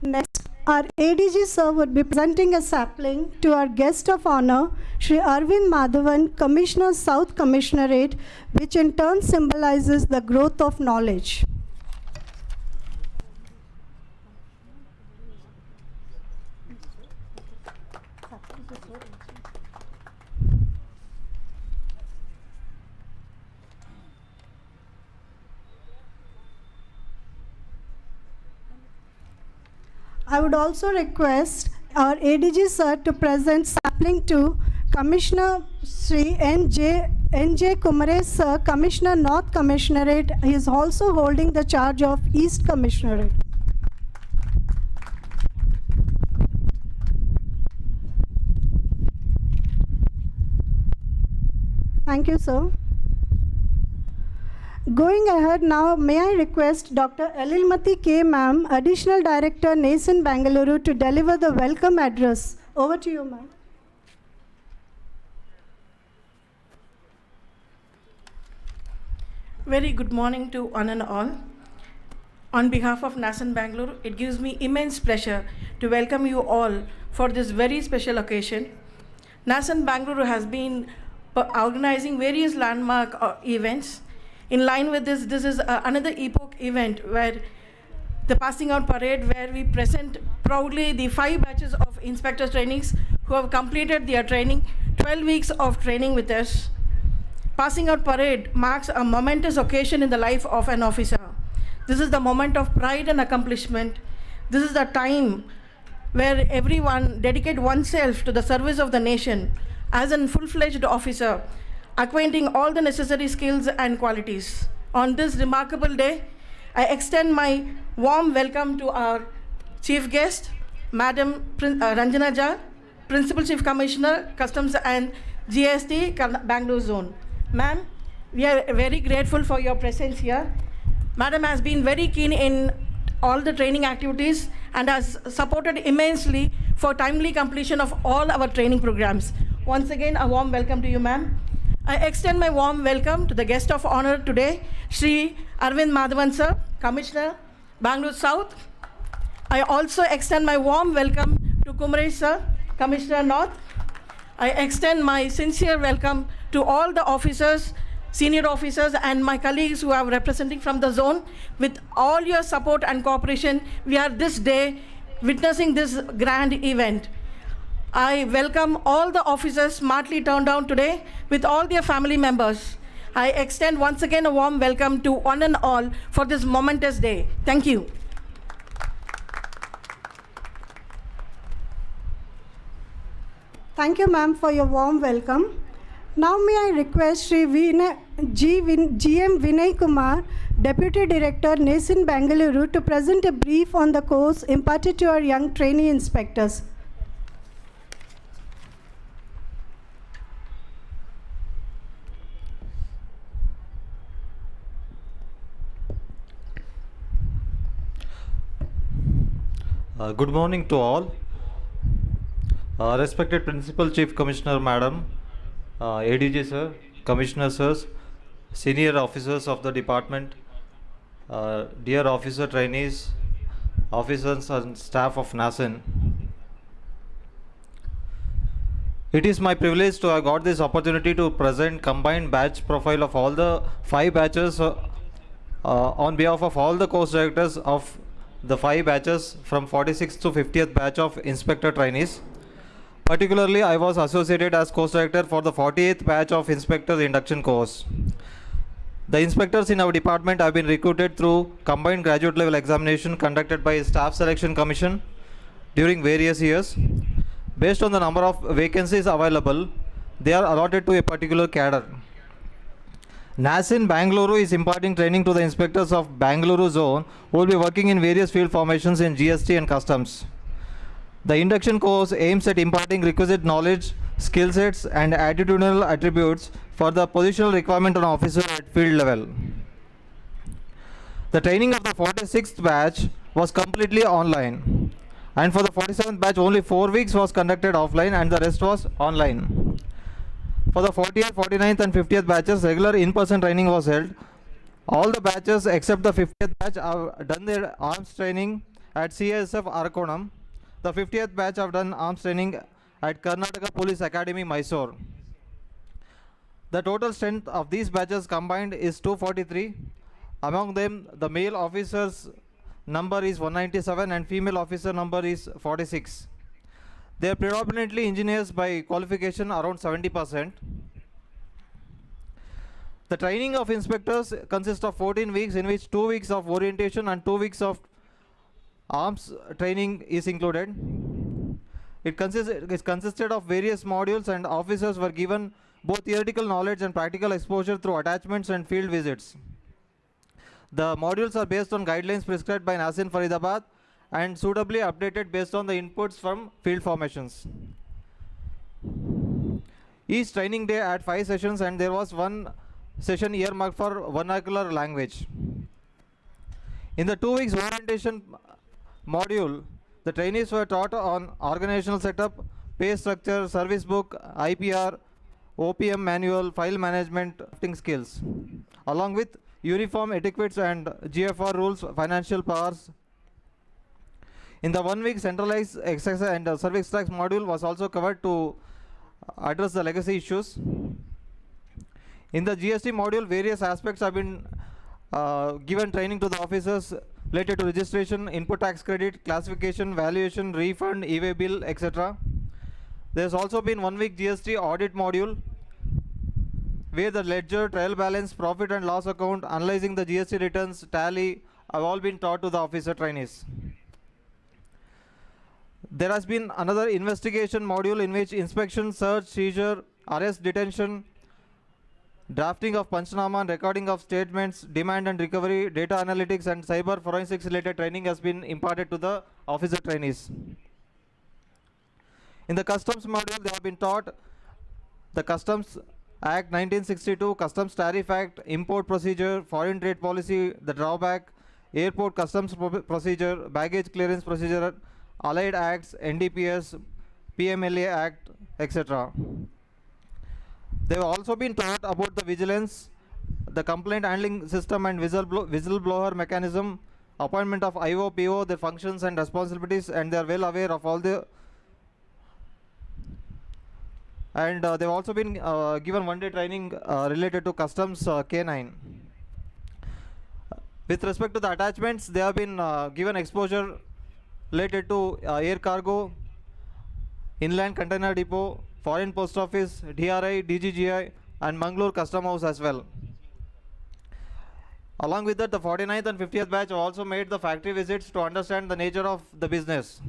Next, our ADG sir would be presenting a sapling to our guest of honor, Shri Arvind Madhavan, Commissioner, South Commissionerate, which in turn symbolizes the growth of knowledge. I would also request our ADG sir to present sapling to Commissioner Sri N.J. Kumare sir, Commissioner North Commissionerate. He is also holding the charge of East Commissionerate. Thank you, sir. Going ahead now, may I request Dr. Elilmati K. Ma'am, Additional Director, NASEN Bengaluru, to deliver the welcome address. Over to you, ma'am. Very good morning to one and all. On behalf of NASEN Bengaluru, it gives me immense pleasure to welcome you all for this very special occasion. NASEN Bengaluru has been organizing various landmark events. In line with this, this is another epoch event where the passing out parade, where we present proudly the 5 batches of inspector trainees who have completed their training, 12 weeks of training with us. Passing out parade marks a momentous occasion in the life of an officer. This is the moment of pride and accomplishment. This is the time where everyone dedicate oneself to the service of the nation as a full-fledged officer, acquainting all the necessary skills and qualities. On this remarkable day, I extend my warm welcome to our chief guest, Madam Ranjana Jha, Principal Chief Commissioner, Customs and GST, Bangalore Zone. Ma'am, we are very grateful for your presence here. Madam has been very keen in all the training activities and has supported immensely for timely completion of all our training programs. Once again, a warm welcome to you, ma'am. I extend my warm welcome to the guest of honor today, Shri Arvind Madhavan sir, Commissioner, Bangalore South. I also extend my warm welcome to Kumare sir, Commissioner North. I extend my sincere welcome to all the officers, senior officers, and my colleagues who are representing from the zone. With all your support and cooperation, we are this day witnessing this grand event. I welcome all the officers smartly turned down today with all their family members. I extend once again a warm welcome to one and all for this momentous day. Thank you. Thank you, ma'am, for your warm welcome. Now may I request Shri GM Vinay Kumar, Deputy Director, NASEN Bengaluru, to present a brief on the course imparted to our young trainee inspectors. Good morning to all. Respected Principal Chief Commissioner Madam, ADG Sir, Commissioner Sirs, Senior Officers of the Department, dear Officer Trainees, Officers and Staff of NASEN. It is my privilege to have got this opportunity to present combined batch profile of all the 5 batches on behalf of all the course directors of the 5 batches from 46th to 50th batch of inspector trainees. Particularly, I was associated as course director for the 48th batch of inspector induction course. The inspectors in our department have been recruited through combined graduate level examination conducted by Staff Selection Commission during various years. Based on the number of vacancies available, they are allotted to a particular cadre. NASEN Bengaluru is imparting training to the inspectors of Bengaluru zone who will be working in various field formations in GST and customs. The induction course aims at imparting requisite knowledge, skill sets and attitudinal attributes for the positional requirement on officer at field level. The training of the 46th batch was completely online, and for the 47th batch only 4 weeks was conducted offline and the rest was online. For the 40th, 49th and 50th batches, regular in-person training was held. All the batches except the 50th batch have done their arms training at CSF Arakonam. The 50th batch have done arms training at Karnataka Police Academy, Mysore. The total strength of these batches combined is 243. Among them, the male officers number is 197 and female officer number is 46. They are predominantly engineers by qualification, around 70%. The training of inspectors consists of 14 weeks, in which 2 weeks of orientation and 2 weeks of arms training is included. It consisted of various modules, and officers were given both theoretical knowledge and practical exposure through attachments and field visits. The modules are based on guidelines prescribed by NASIN Faridabad and suitably updated based on the inputs from field formations. Each training day had 5 sessions, and there was one session earmarked for vernacular language. In the 2 weeks orientation module, the trainees were taught on organizational setup, pay structure, service book, IPR, OPM manual, file management, drafting skills, along with uniform etiquettes and GFR rules, financial powers. In the 1 week, centralized exercise and service tax module was also covered to address the legacy issues. In the GST module, various aspects have been given training to the officers related to registration, input tax credit, classification, valuation, refund, e-way bill, etc. There has also been 1 week GST audit module, where the ledger, trial balance, profit and loss account, analyzing the GST returns, tally have all been taught to the officer trainees. There has been another investigation module in which inspection, search, seizure, arrest, detention, drafting of Panchnama and recording of statements, demand and recovery, data analytics and cyber forensics related training has been imparted to the officer trainees. In the customs module, they have been taught the Customs Act 1962, Customs Tariff Act, Import Procedure, Foreign Trade Policy, the Drawback, Airport Customs Procedure, Baggage Clearance Procedure, Allied Acts, NDPS, PMLA Act, etc. They have also been taught about the vigilance, the complaint handling system and whistleblower mechanism, appointment of IO, PO, their functions and responsibilities, and they are well aware of all the. And they have also been given 1 day training related to customs K9. With respect to the attachments, they have been given exposure related to air cargo, inland container depot, foreign post office, DRI, DGGI and Mangalore Custom House as well. Along with that, the 49th and 50th batch have also made the factory visits to understand the nature of the business.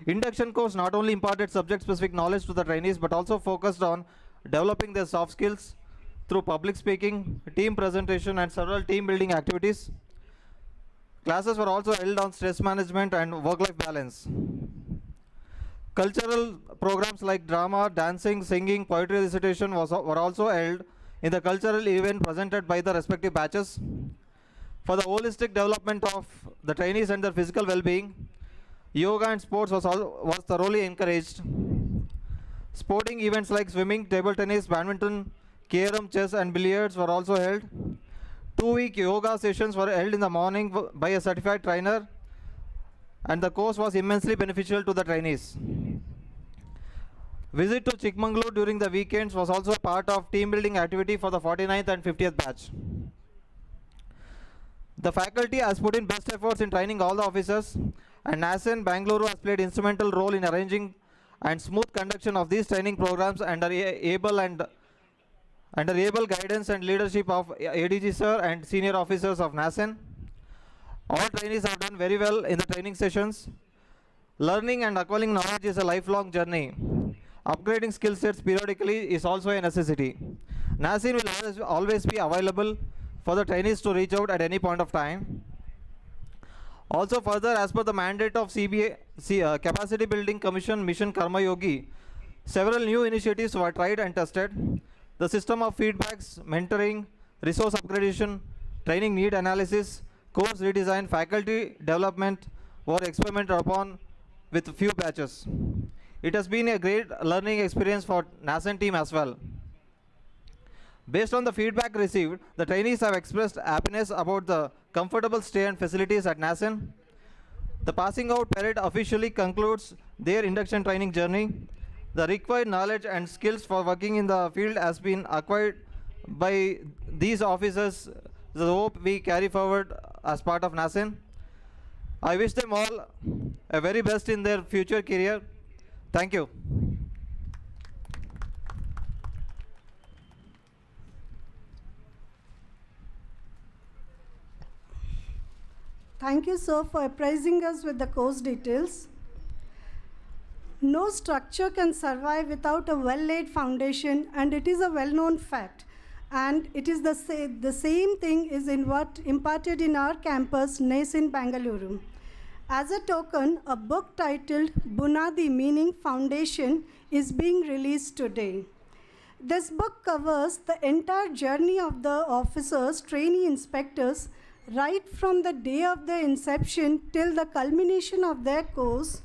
Induction course not only imparted subject specific knowledge to the trainees but also focused on developing their soft skills through public speaking, team presentation and several team building activities. Classes were also held on stress management and work-life balance. Cultural programs like drama, dancing, singing, poetry recitation were also held in the cultural event presented by the respective batches. For the holistic development of the trainees and their physical well-being, yoga and sports was thoroughly encouraged. Sporting events like swimming, table tennis, badminton, carom, chess and billiards were also held. 2-week yoga sessions were held in the morning by a certified trainer, and the course was immensely beneficial to the trainees. Visit to Chikmagalur during the weekends was also a part of team building activity for the 49th and 50th batch. The faculty has put in best efforts in training all the officers, and NASIN Bengaluru has played instrumental role in arranging and smooth conduction of these training programs under able guidance and leadership of ADG sir and senior officers of NASIN. All trainees have done very well in the training sessions. Learning and acquiring knowledge is a lifelong journey. Upgrading skill sets periodically is also a necessity. NASIN will always be available for the trainees to reach out at any point of time. Also further, as per the mandate of CBIC, Capacity Building Commission Mission Karma Yogi, several new initiatives were tried and tested. The system of feedbacks, mentoring, resource upgradation, training need analysis, course redesign, faculty development were experimented upon with few batches. It has been a great learning experience for NASIN team as well. Based on the feedback received, the trainees have expressed happiness about the comfortable stay and facilities at NASN. The passing out parade officially concludes their induction training journey. The required knowledge and skills for working in the field has been acquired by these officers, the hope we carry forward as part of NASN. I wish them all a very best in their future career. Thank you. Thank you, sir, for apprising us with the course details. No structure can survive without a well-laid foundation, and it is a well-known fact. And it is the same thing is in what imparted in our campus, NASN Bengaluru. As a token, a book titled Bunadi, meaning foundation, is being released today. This book covers the entire journey of the officers, trainee inspectors, right from the day of their inception till the culmination of their course,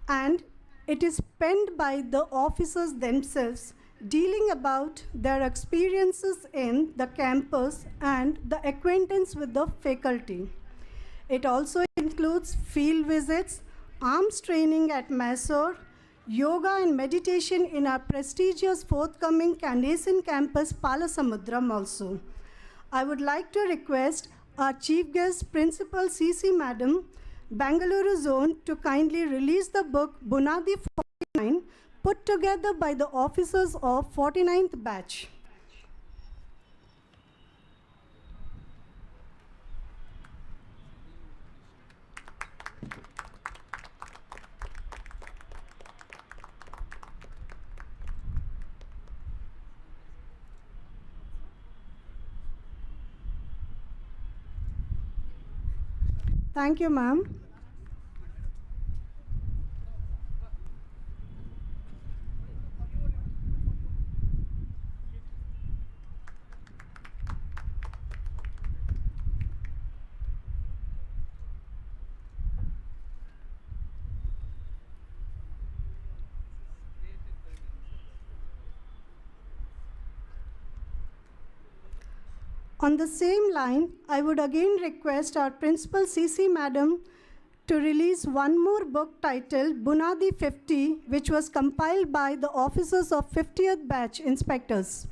and it is penned by the officers themselves, dealing about their experiences in the campus and the acquaintance with the faculty. It also includes field visits, arms training at Mysore, yoga and meditation in our prestigious forthcoming NASN campus, Palasamudram also. I would like to request our chief guest, Principal CC Madam, Bengaluru Zone, to kindly release the book Bunadi 49, put together by the officers of 49th batch. Thank you, ma'am. On the same line, I would again request our Principal CC Madam to release one more book titled Bunadi 50, which was compiled by the officers of 50th batch inspectors.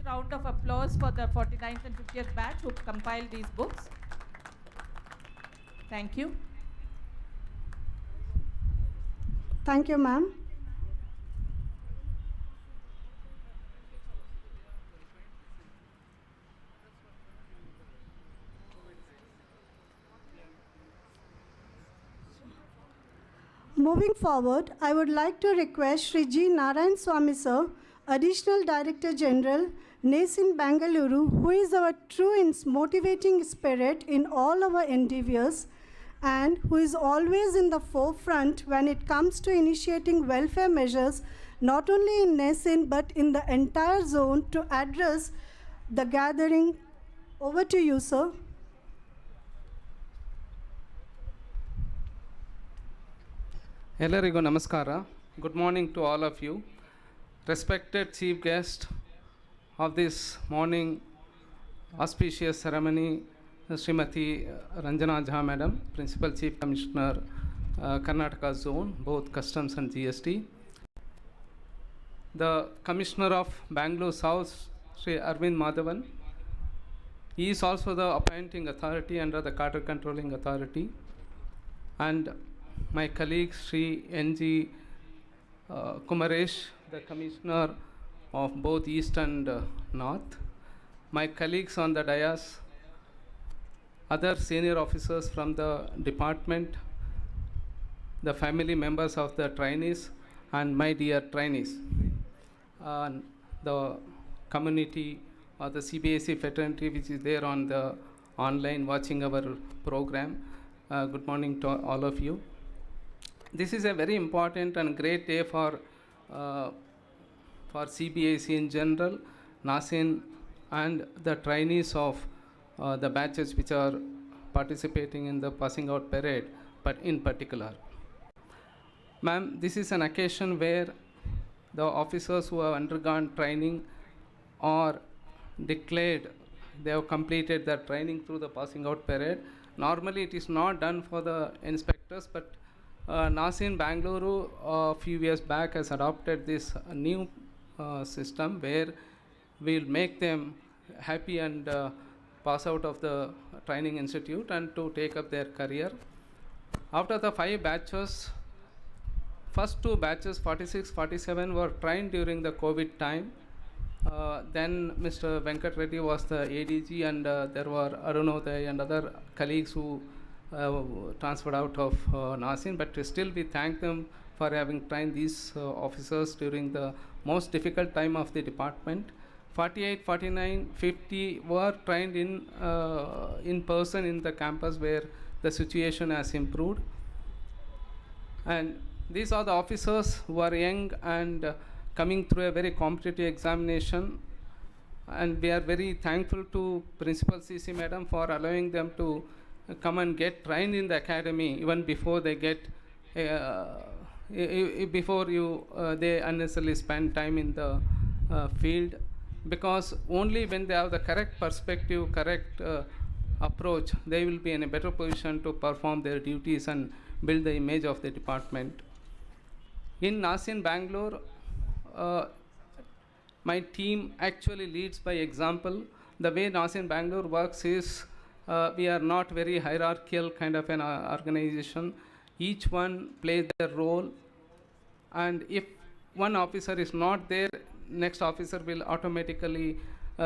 Round of applause for the 49th and 50th batch who compiled these books. Thank you. Thank you, ma'am. Moving forward, I would like to request Shri G. Narayan Swami sir, Additional Director General, NASN Bengaluru, who is our true motivating spirit in all our endeavors and who is always in the forefront when it comes to initiating welfare measures, not only in NASN but in the entire zone, to address the gathering. Over to you, sir. Ellarigu namaskara. Good morning to all of you. Respected chief guest of this morning auspicious ceremony, Srimati Ranjana Jha Madam, Principal Chief Commissioner, Karnataka Zone, both Customs and GST. The Commissioner of Bangalore South, Sri Arvind Madhavan, he is also the appointing authority under the Cadre Controlling Authority. And my colleague Sri N.G. Kumaresh, the Commissioner of both East and North, my colleagues on the dais, other senior officers from the department, the family members of the trainees, and my dear trainees, the community or the CBIC fraternity which is there on the online watching our program. Good morning to all of you. This is a very important and great day for CBIC in general, NASIN, and the trainees of the batches which are participating in the passing out parade, but in particular. Ma'am, this is an occasion where the officers who have undergone training or declared they have completed their training through the passing out parade. Normally it is not done for the inspectors, but NASIN Bengaluru a few years back has adopted this new system where we'll make them happy and pass out of the training institute and to take up their career. After the 5 batches, first 2 batches, 46, 47, were trained during the COVID time. Then Mr. Venkat Reddy was the ADG, and there were Arunoday and other colleagues who transferred out of NASIN, but still we thank them for having trained these officers during the most difficult time of the department. 48, 49, 50 were trained in person in the campus where the situation has improved. And these are the officers who are young and coming through a very competitive examination. And we are very thankful to Principal CC Madam for allowing them to come and get trained in the academy even before they get they unnecessarily spend time in the field, because only when they have the correct perspective, correct approach, they will be in a better position to perform their duties and build the image of the department. In NASIN Bangalore, my team actually leads by example. The way NASIN Bangalore works is we are not very hierarchical kind of an organization. Each one plays their role, and if one officer is not there, next officer will automatically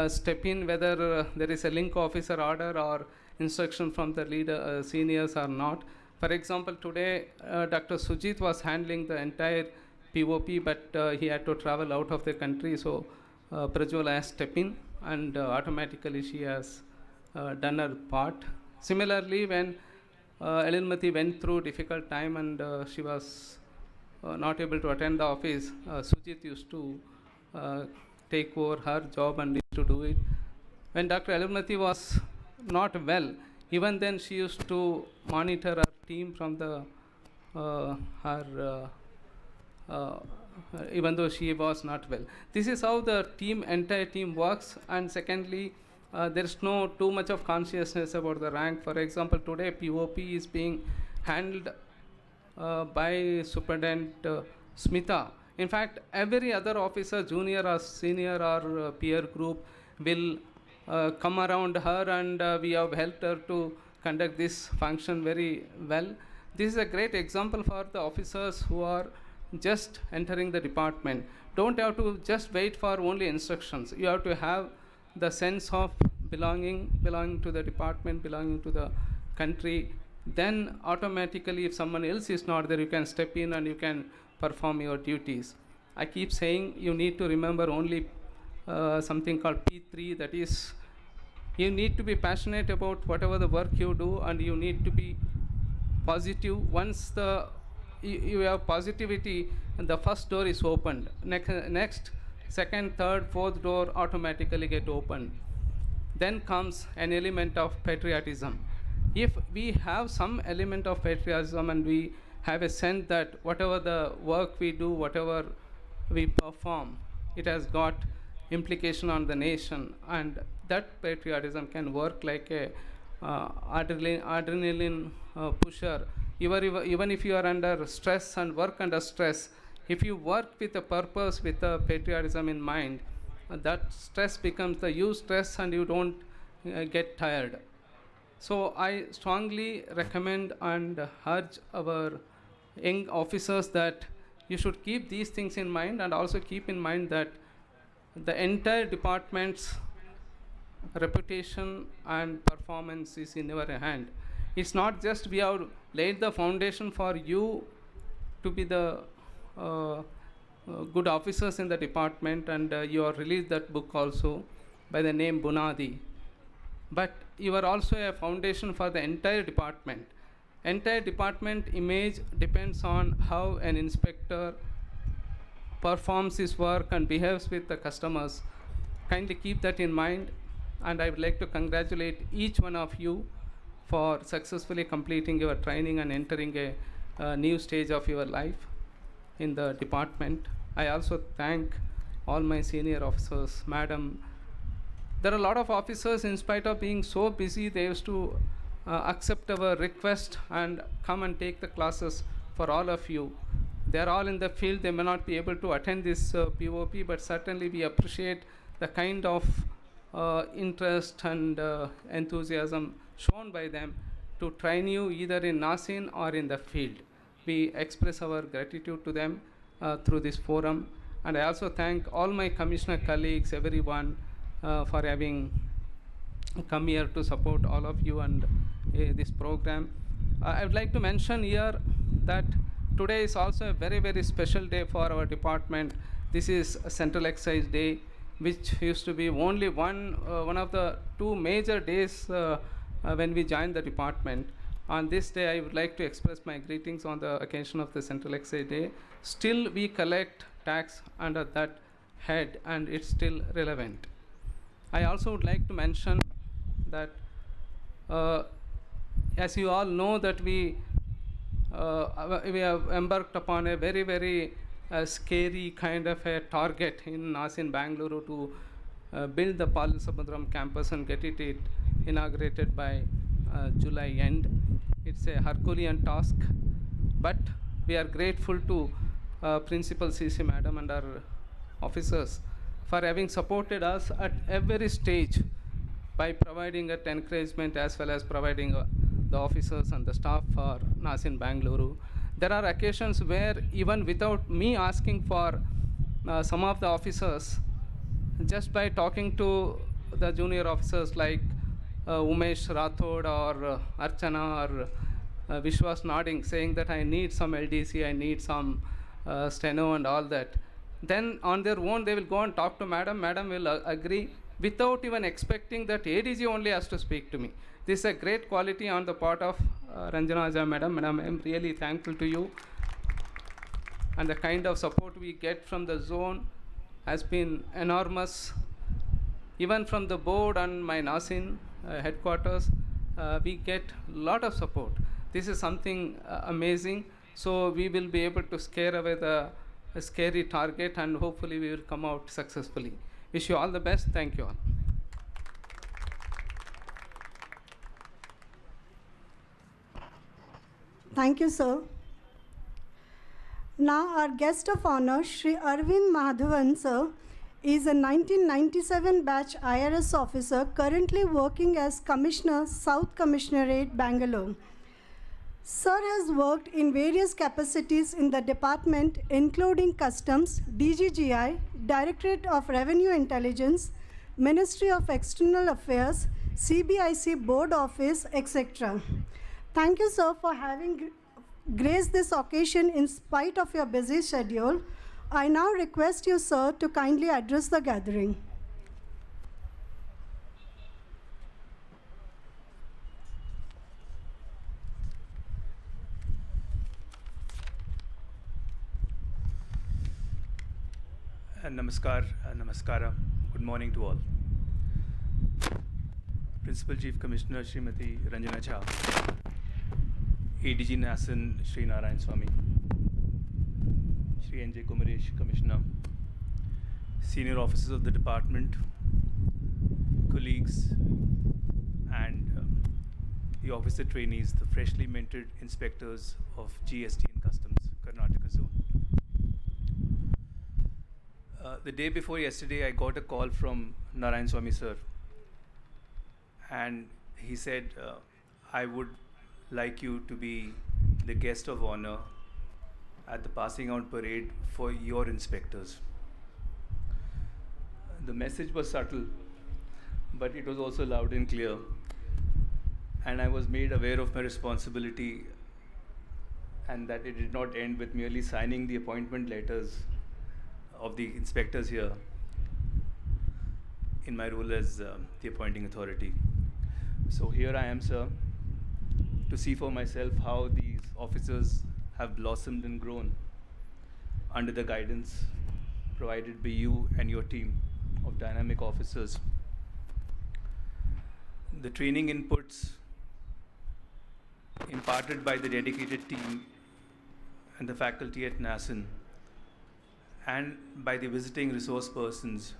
step in, whether there is a link officer order or instruction from the leader seniors or not. For example, today Dr. Sujit was handling the entire POP, but he had to travel out of the country, so Prajwala has stepped in, and automatically she has done her part. Similarly, when Elilmati went through difficult time and she was not able to attend the office, Sujit used to take over her job and used to do it. When Dr. Elilmati was not well, even then she used to monitor her team from the even though she was not well. This is how the entire team works. And secondly, there is no too much of consciousness about the rank. For example, today POP is being handled by Superintendent Smita. In fact, every other officer, junior or senior or peer group, will come around her, and we have helped her to conduct this function very well. This is a great example for the officers who are just entering the department. Don't have to just wait for only instructions. You have to have the sense of belonging to the department, belonging to the country. Then automatically, if someone else is not there, you can step in and you can perform your duties. I keep saying you need to remember only something called P3, that is, you need to be passionate about whatever the work you do, and you need to be positive. Once you have positivity, and the first door is opened, next, second, third, fourth door automatically get opened. Then comes an element of patriotism. If we have some element of patriotism and we have a sense that whatever the work we do, whatever we perform, it has got implication on the nation, and that patriotism can work like a adrenaline pusher. Even if you are under stress and work under stress, if you work with a purpose, with a patriotism in mind, that stress becomes the stress and you don't get tired. So I strongly recommend and urge our young officers that you should keep these things in mind, and also keep in mind that the entire department's reputation and performance is in your hand. It's not just we have laid the foundation for you to be the good officers in the department, and you are released that book also. by the name Bunadi. But you are also a foundation for the entire department. Entire department image depends on how an inspector performs his work and behaves with the customers. Kindly keep that in mind, and I would like to congratulate each one of you for successfully completing your training and entering a new stage of your life in the department. I also thank all my senior officers. Madam, there are a lot of officers, in spite of being so busy, they used to accept our request and come and take the classes for all of you. They are all in the field. They may not be able to attend this POP, but certainly we appreciate the kind of interest and enthusiasm shown by them to train you either in Nasin or in the field. We express our gratitude to them through this forum. And I also thank all my commissioner colleagues, everyone, for having come here to support all of you and this program. I would like to mention here that today is also a very, very special day for our department. This is a Central Excise Day, which used to be only one of the two major days when we joined the department. On this day, I would like to express my greetings on the occasion of the Central Excise Day. Still, we collect tax under that head, and it's still relevant. I also would like to mention that, as you all know, that we have embarked upon a very, very scary kind of a target in Bengaluru to build the Palasamudram campus and get it inaugurated by July end. It's a Herculean task, but we are grateful to Principal CC Madam and our officers for having supported us at every stage by providing encouragement as well as providing the officers and the staff for Nasin Bengaluru. There are occasions where even without me asking for some of the officers, just by talking to the junior officers like Umesh Rathod or Archana or Vishwas nodding, saying that I need some LDC, I need some steno and all that. Then on their own they will go and talk to Madam. Madam will agree without even expecting that ADG only has to speak to me. This is a great quality on the part of Ranjana Aja Madam. Madam, I am really thankful to you. And the kind of support we get from the zone has been enormous. Even from the board and my Nasin headquarters, we get a lot of support. This is something amazing. So we will be able to scare away the scary target, and hopefully we will come out successfully. Wish you all the best. Thank you all. Thank you, sir. Now our guest of honor, Shri Arvind Madhavan, sir, is a 1997 batch IRS officer currently working as Commissioner, South Commissionerate, Bengaluru. Sir has worked in various capacities in the department, including Customs, DGGI, Directorate of Revenue Intelligence, Ministry of External Affairs, CBIC Board Office, etc. Thank you, sir, for having graced this occasion in spite of your busy schedule. I now request you, sir, to kindly address the gathering. Namaskara. Good morning to all. Principal Chief Commissioner Srimati Ranjana Jha, ADG Nasin Sri Narayan Swami, Sri N.J. Kumaresh Commissioner, senior officers of the department, colleagues, and the officer trainees, the freshly minted inspectors of GST and Customs, Karnataka Zone. The day before yesterday, I got a call from Narayan Swami sir, and he said, I would like you to be the guest of honor at the passing out parade for your inspectors. The message was subtle, but it was also loud and clear, and I was made aware of my responsibility, and that it did not end with merely signing the appointment letters of the inspectors here. in my role as the appointing authority. So here I am, sir, to see for myself how these officers have blossomed and grown under the guidance provided by you and your team of dynamic officers. The training inputs imparted by the dedicated team and the faculty at NASN and by the visiting resource persons,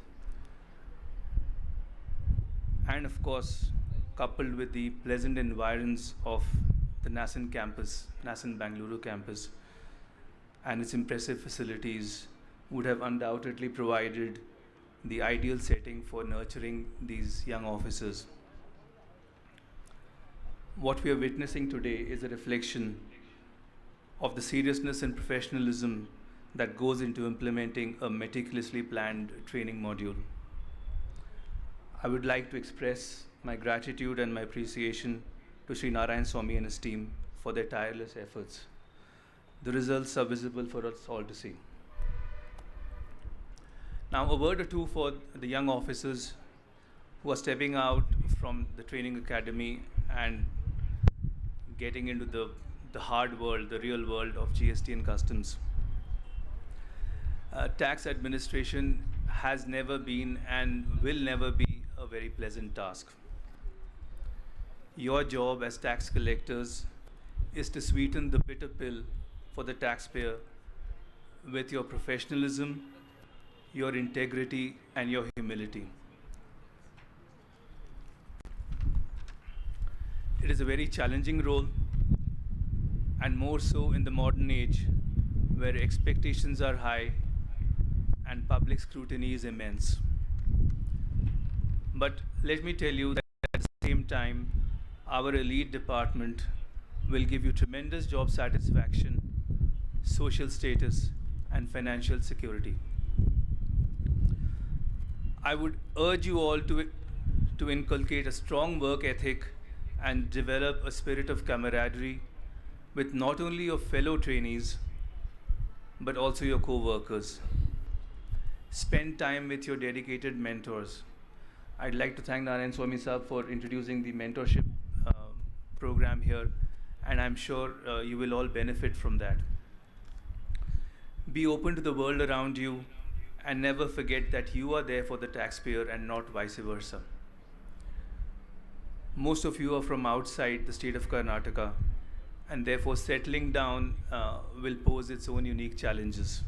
and of course coupled with the pleasant environs of the NASN campus, NASN Bengaluru campus, and its impressive facilities, would have undoubtedly provided the ideal setting for nurturing these young officers. What we are witnessing today is a reflection of the seriousness and professionalism that goes into implementing a meticulously planned training module. I would like to express my gratitude and my appreciation to Sri Narayan Swami and his team for their tireless efforts. The results are visible for us all to see. Now, a word or two for the young officers who are stepping out from the training academy and getting into the hard world, the real world of GST and customs. Tax administration has never been and will never be a very pleasant task. Your job as tax collectors is to sweeten the bitter pill for the taxpayer with your professionalism, your integrity, and your humility. It is a very challenging role, and more so in the modern age where expectations are high and public scrutiny is immense. But let me tell you that at the same time, our elite department will give you tremendous job satisfaction, social status, and financial security. I would urge you all to inculcate a strong work ethic and develop a spirit of camaraderie with not only your fellow trainees, but also your co-workers. Spend time with your dedicated mentors. I'd like to thank Narayan Swami Sahab for introducing the mentorship program here, and I'm sure you will all benefit from that. Be open to the world around you and never forget that you are there for the taxpayer and not vice versa. Most of you are from outside the state of Karnataka, and therefore settling down will pose its own unique challenges.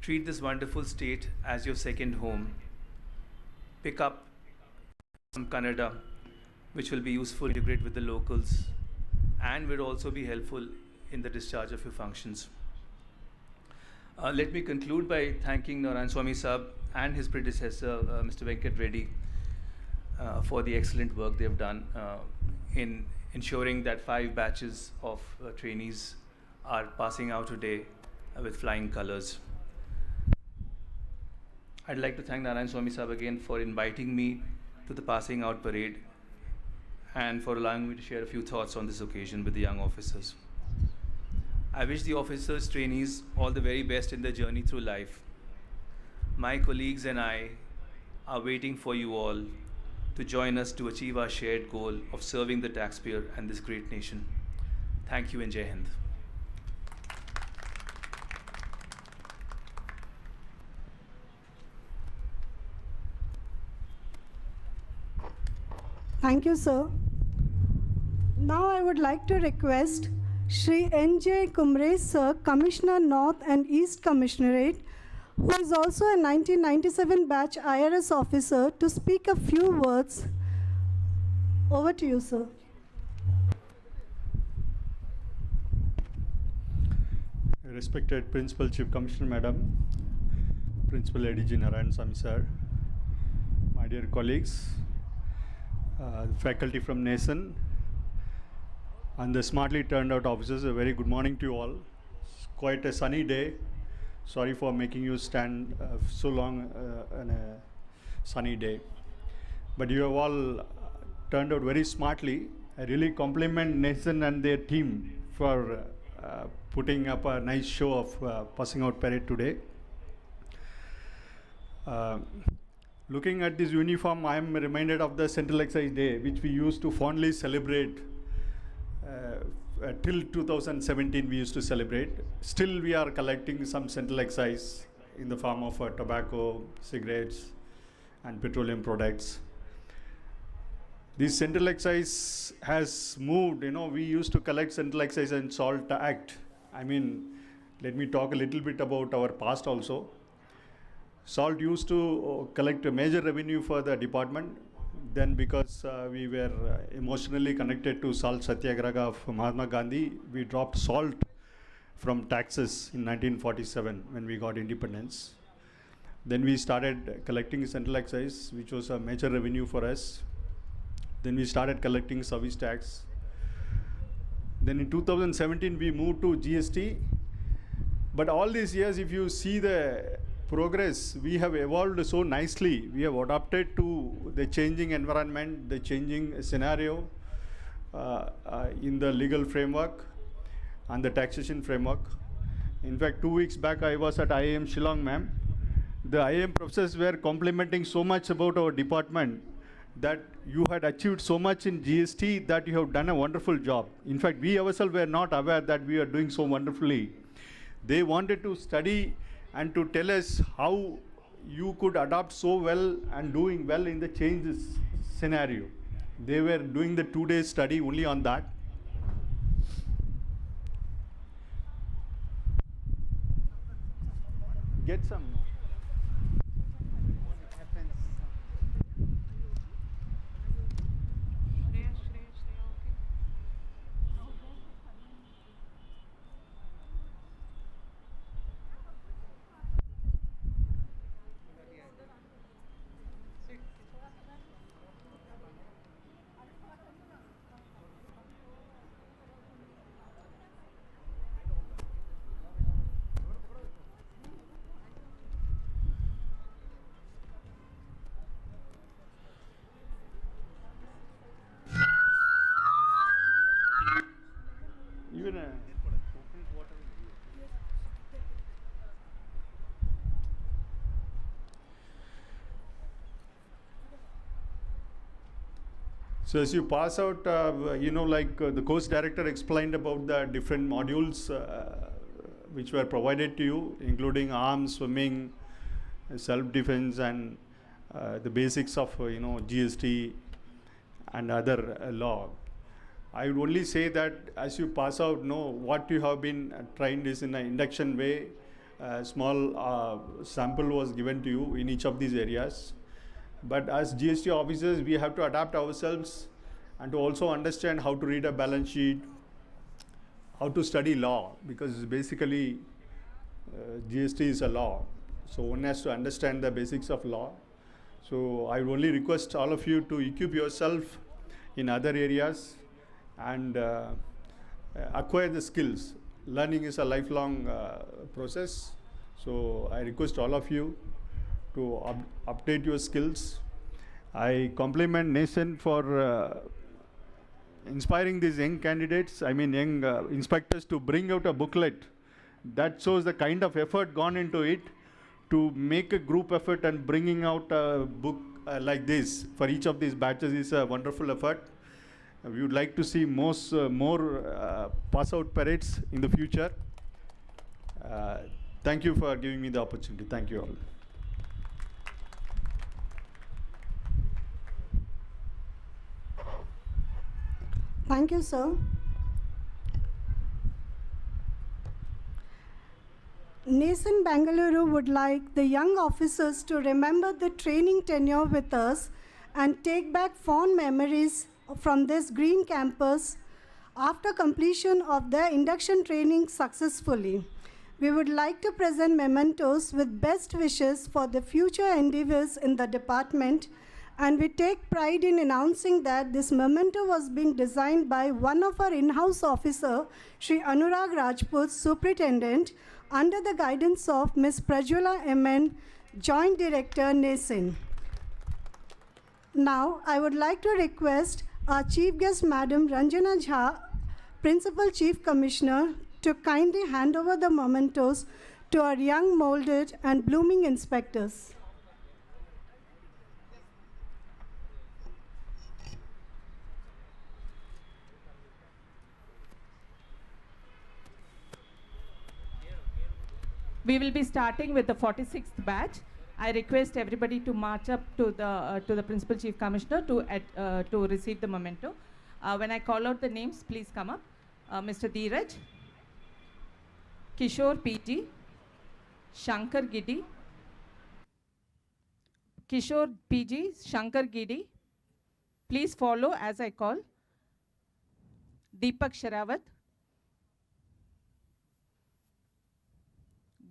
Treat this wonderful state as your second home. Pick up some Kannada, which will be useful to integrate with the locals and will also be helpful in the discharge of your functions. Let me conclude by thanking Narayan Swami Sahab and his predecessor, Mr. Venkat Reddy, for the excellent work they have done in ensuring that 5 batches of trainees are passing out today with flying colors. I'd like to thank Narayan Swami Sahab again for inviting me to the passing out parade and for allowing me to share a few thoughts on this occasion with the young officers. I wish the officers, trainees, all the very best in their journey through life. My colleagues and I are waiting for you all to join us to achieve our shared goal of serving the taxpayer and this great nation. Thank you and Jai Hind. Thank you, sir. Now I would like to request Shri N.J. Kumre, sir, Commissioner North and East Commissionerate, who is also a 1997 batch IRS officer, to speak a few words. Over to you, sir. Respected Principal Chief Commissioner Madam, Principal ADG Narayan Swami Sir, my dear colleagues, faculty from NASN, and the smartly turned out officers, a very good morning to you all. It's quite a sunny day. Sorry for making you stand so long on a sunny day. But you have all turned out very smartly. I really compliment NASN and their team for putting up a nice show of passing out parade today. Looking at this uniform, I am reminded of the Central Excise Day, which we used to fondly celebrate. Till 2017, we used to celebrate. Still, we are collecting some Central Excise in the form of tobacco, cigarettes, and petroleum products. This Central Excise has moved. We used to collect Central Excise and Salt Act. I mean, let me talk a little bit about our past also. Salt used to collect a major revenue for the department. Then because we were emotionally connected to Salt Satyagraha of Mahatma Gandhi, we dropped salt from taxes in 1947 when we got independence. Then we started collecting Central Excise, which was a major revenue for us. Then we started collecting service tax. Then in 2017, we moved to GST. But all these years, if you see the progress, we have evolved so nicely. We have adapted to the changing environment, the changing scenario in the legal framework and the taxation framework. In fact, 2 weeks back, I was at IIM Shillong, ma'am. The IIM professors were complimenting so much about our department that you had achieved so much in GST that you have done a wonderful job. In fact, we ourselves were not aware that we are doing so wonderfully. They wanted to study and to tell us how you could adapt so well and doing well in the changes scenario. They were doing the 2-day study only on that. Get some. Even a So as you pass out, the course director explained about the different modules which were provided to you, including arms, swimming, self-defense, and the basics of GST and other law. I would only say that as you pass out, what you have been trained is in an induction way. A small sample was given to you in each of these areas. But as GST officers, we have to adapt ourselves and to also understand how to read a balance sheet, how to study law, because basically GST is a law. So one has to understand the basics of law. So I would only request all of you to equip yourself in other areas and acquire the skills. Learning is a lifelong process. So I request all of you to update your skills. I compliment Nathan for inspiring these young candidates, young inspectors, to bring out a booklet that shows the kind of effort gone into it to make a group effort, and bringing out a book like this for each of these batches is a wonderful effort. We would like to see more pass out parades in the future. Thank you for giving me the opportunity. Thank you all. Thank you, sir. Nason Bengaluru would like the young officers to remember the training tenure with us and take back fond memories from this green campus after completion of their induction training successfully. We would like to present mementos with best wishes for the future endeavors in the department, and we take pride in announcing that this memento was being designed by one of our in-house officer, Shri Anurag Rajput, Superintendent, under the guidance of Ms. Prajwala MN, Joint Director, NASIN. Now, I would like to request our Chief Guest, Madam Ranjana Jha, Principal Chief Commissioner, to kindly hand over the mementos to our young, molded, and blooming inspectors. We will be starting with the 46th batch. I request everybody to march up to the Principal Chief Commissioner to receive the memento. When I call out the names, please come up. Mr. Dheeraj, Kishore PG, Shankar Gidi, Kishore PG, Shankar Gidi. Please follow as I call. Deepak Sharawat,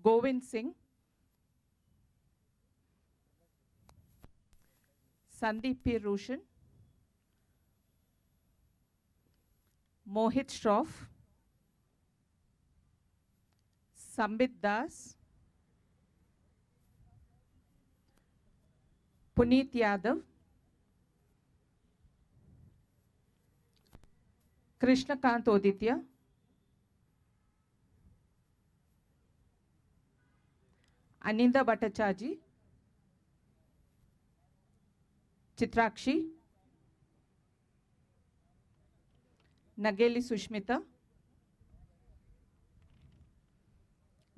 Govind Singh, Sandeep P. Roshan, Mohit Shroff, Sambit Das, Puneet Yadav, Krishnakant Oditya, Aninda Bhattacharjee, Chitrakshi, Nageli Sushmita,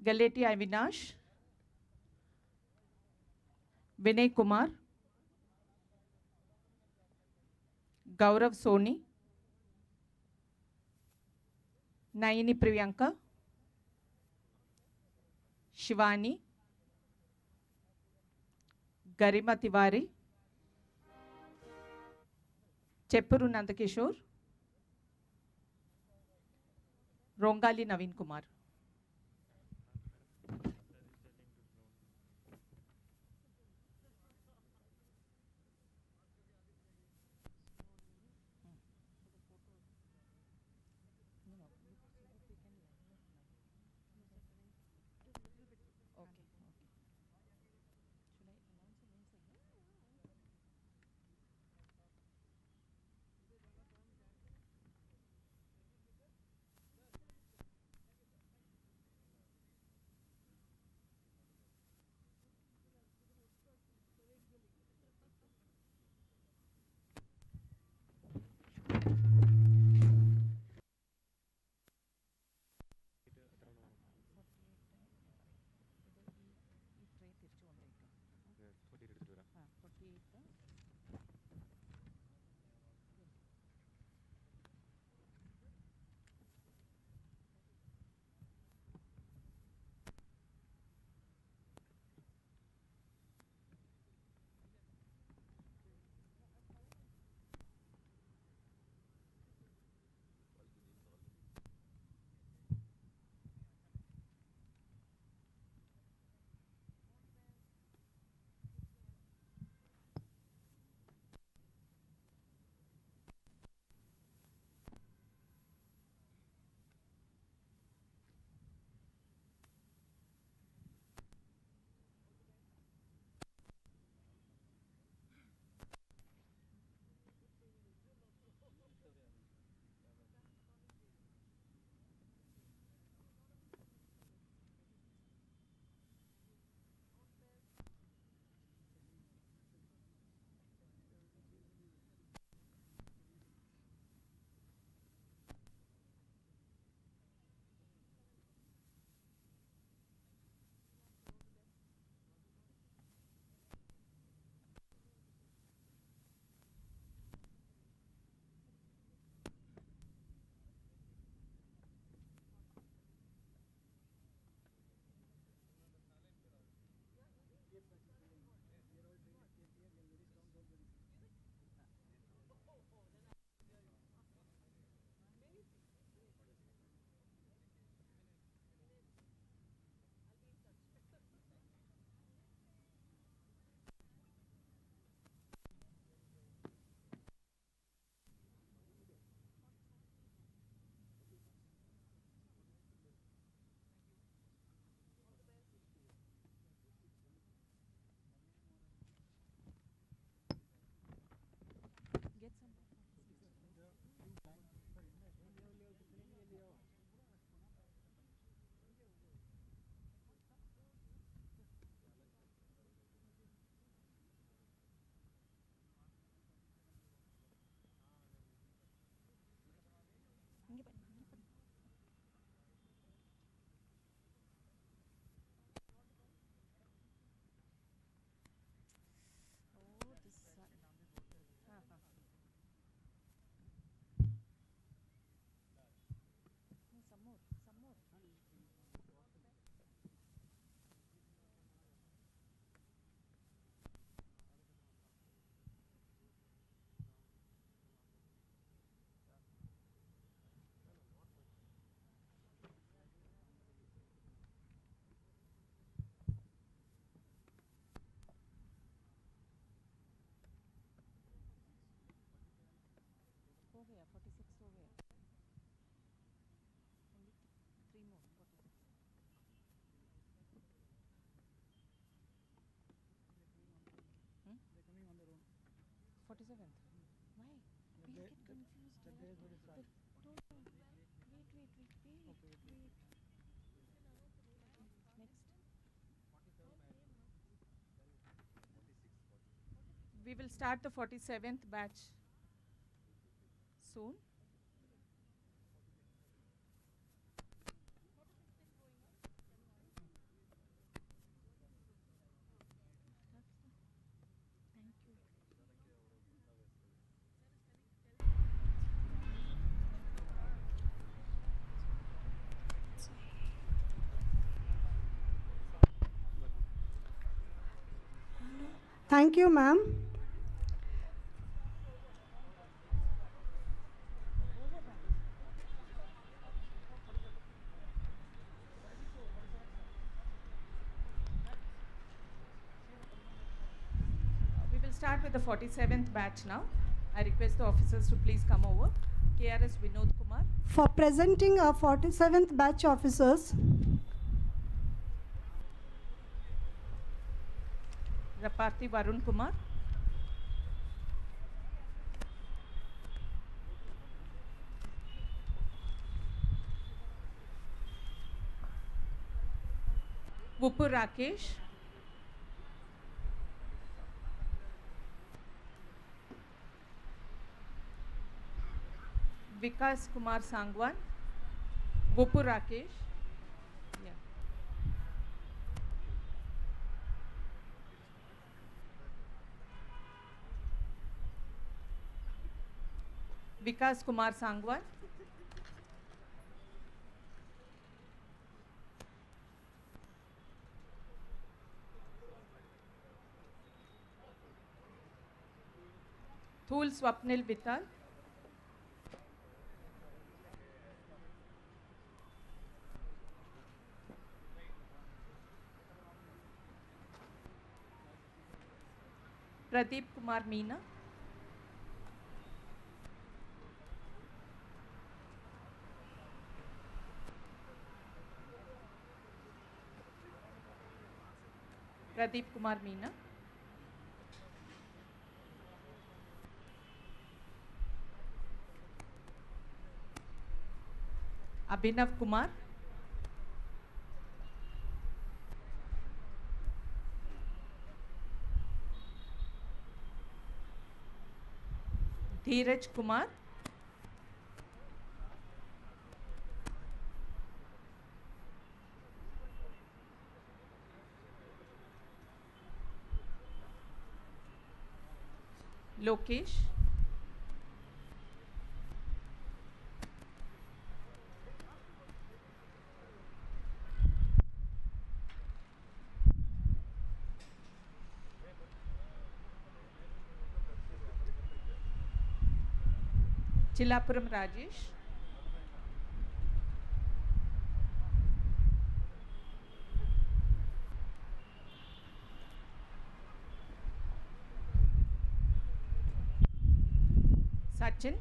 Galeti Avinash, Vinay Kumar, Gaurav Soni, Naini Priyanka, Shivani, Garima Tiwari, Cheppuru Nandakishore, Rongali Naveen Kumar. हो गया 46 हो गया only 3 more 46 they're coming on their own 47th why we'll get confused the day is very start don't wait next we will start the 47th batch soon. Thank you. Thank you, ma'am. We will start with the 47th batch now. I request the officers to please come over. KRS Vinod Kumar, For presenting our 47th batch officers, Raparthi Varun Kumar, Vupur Rakesh, Vikas Kumar Sangwan, Vupur Rakesh, yeah. Vikas Kumar Sangwan, Thul Swapnil Vital, Pradeep Kumar Meena, Pradeep Kumar Meena, Abhinav Kumar, Dheeraj Kumar, Lokesh, Chilapuram Rajesh, Sachin,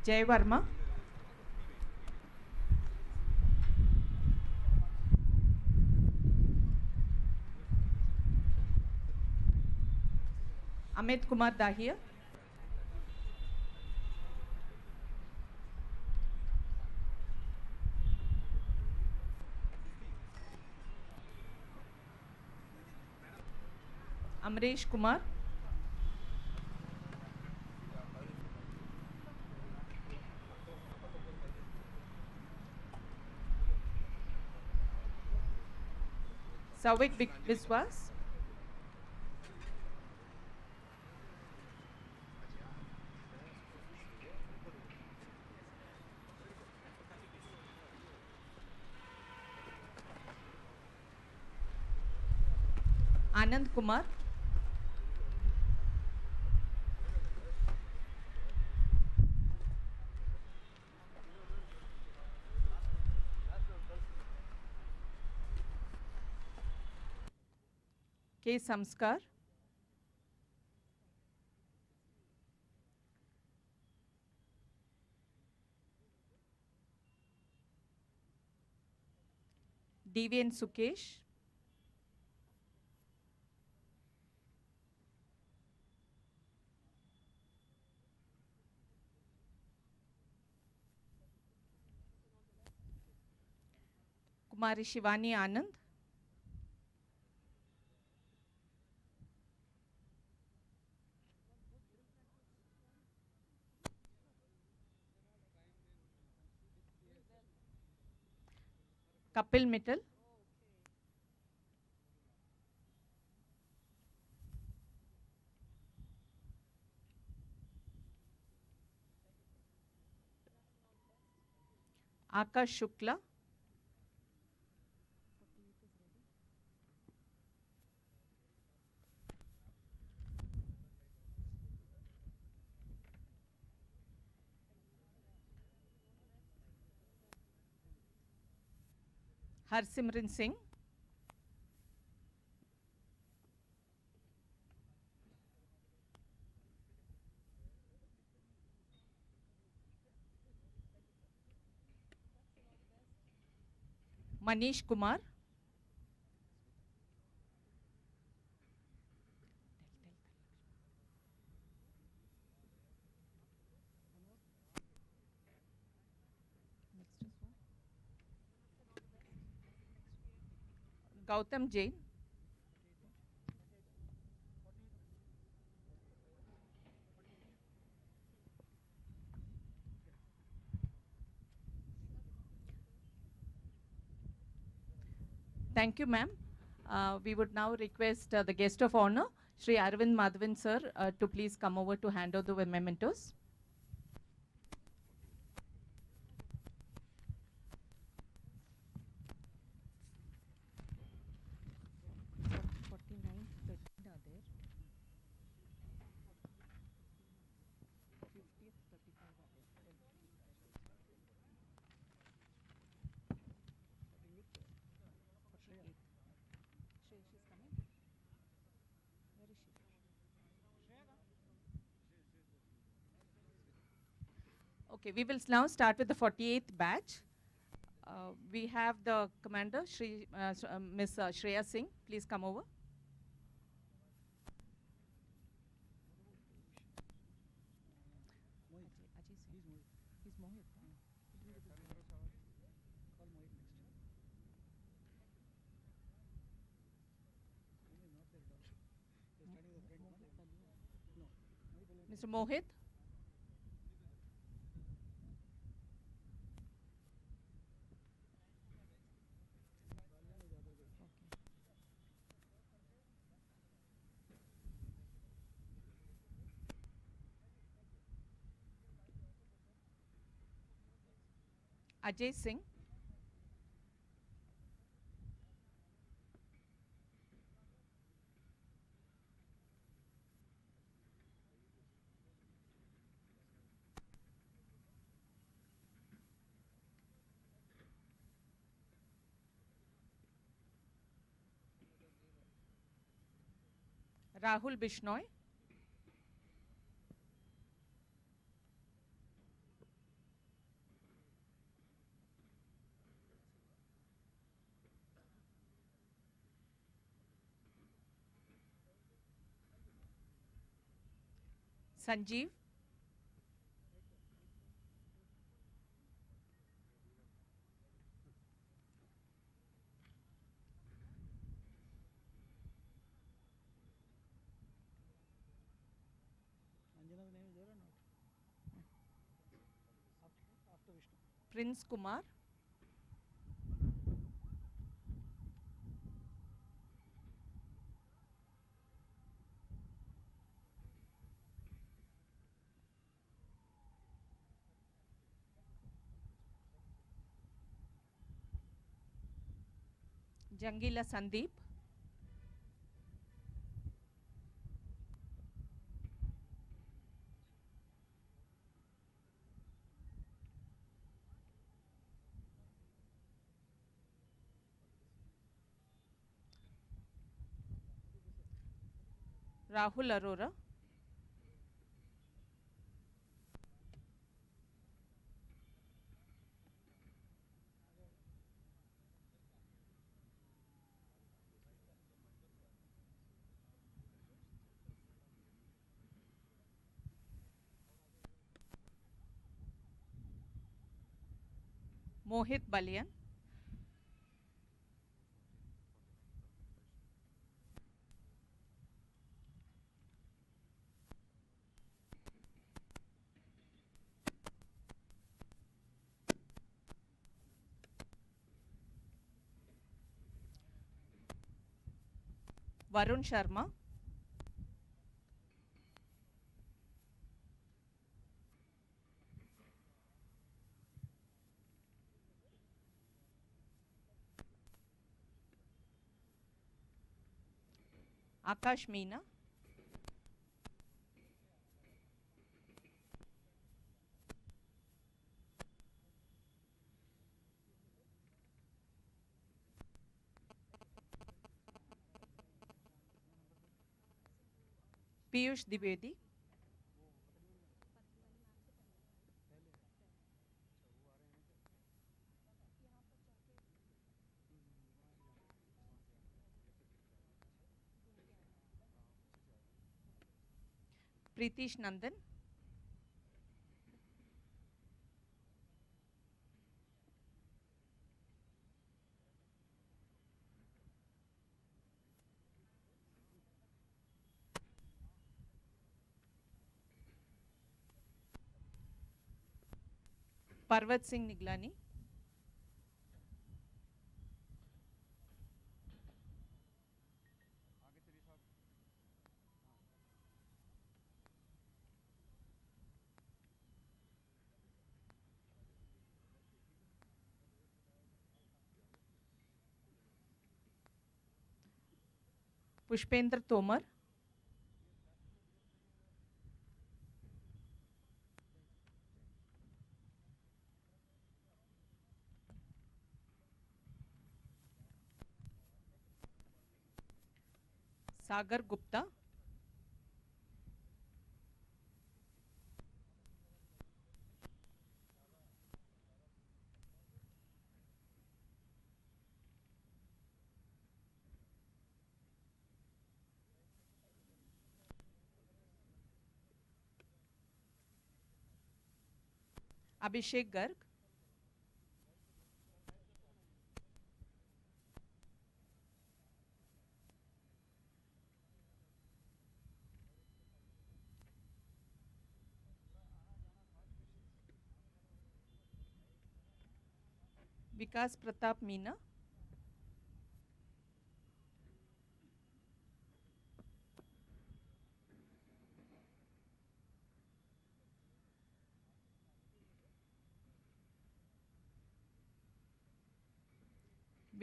Jay Verma, Amit Kumar Dahia, Amresh Kumar, Savik Biswas, Anand Kumar, K. Samskar, Devian Sukesh, Kumari Shivani Anand, Kapil Mittal, Akash Shukla, Harsimran Singh, Manish Kumar, Gautam Jain, Thank you, ma'am. We would now request the guest of honor, Shri Arvind Madhavan sir, to please come over to hand over the mementos. Okay, we will now start with the 48th batch. We have the commander, Ms. Shreya Singh. Please come over. Mr. Mohit. Ajay Singh. Rahul Bishnoi. Sanjeev. Prince Kumar. Jangila Sandeep. Rahul Arora, Mohit Balian, Varun Sharma, Akash Meena, Piyush Dwivedi, Pritish Nandan, Parvat Singh Niglani, Pushpendra Tomar, Sagar Gupta, Abhishek Garg, Vikas Pratap Meena,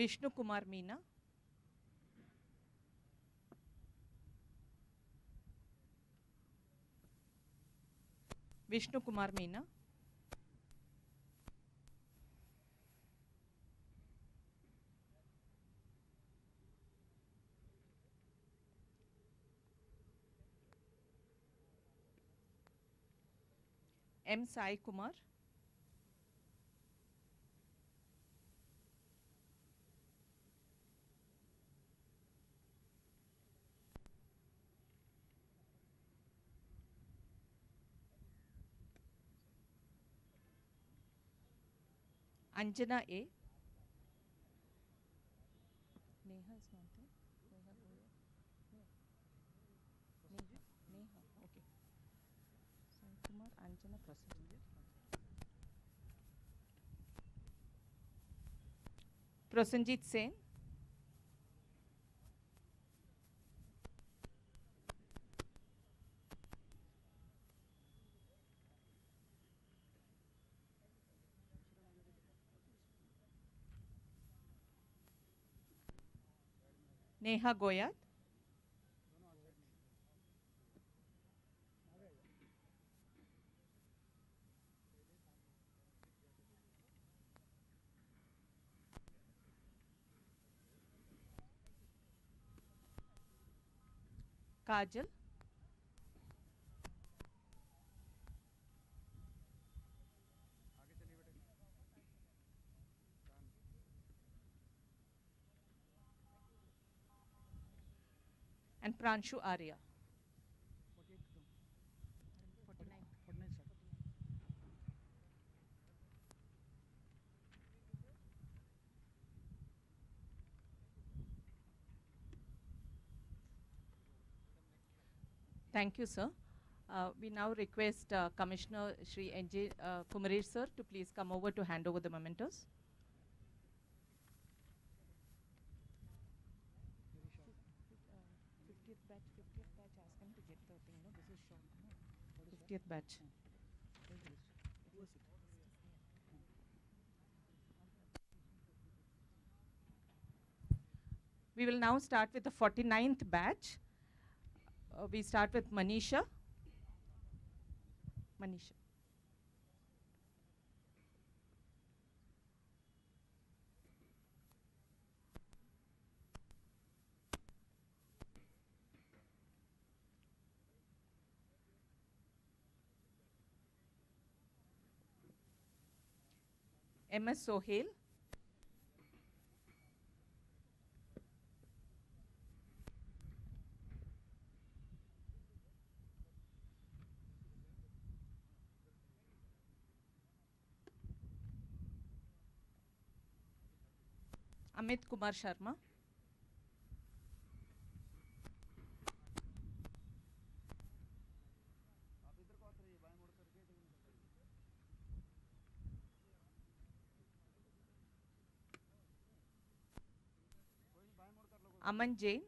Vishnu Kumar Meena, Vishnu Kumar Meena, M. Sai Kumar, Anjana A. Neha is not there. Neha, Neha, okay. Sai Kumar, Anjana, Prosenjit Sen, Neha Goyat, Kajal, and Pranshu Arya. Thank you, sir. We now request Commissioner Shri N.J. Kumaresh sir to please come over to hand over the mementos. Ask him to get the thing, no? This is short, no? 50th batch. We will now start with the 49th batch. We start with Manisha. Manisha. MS Sohail. Amit Kumar Sharma. Aman Jain.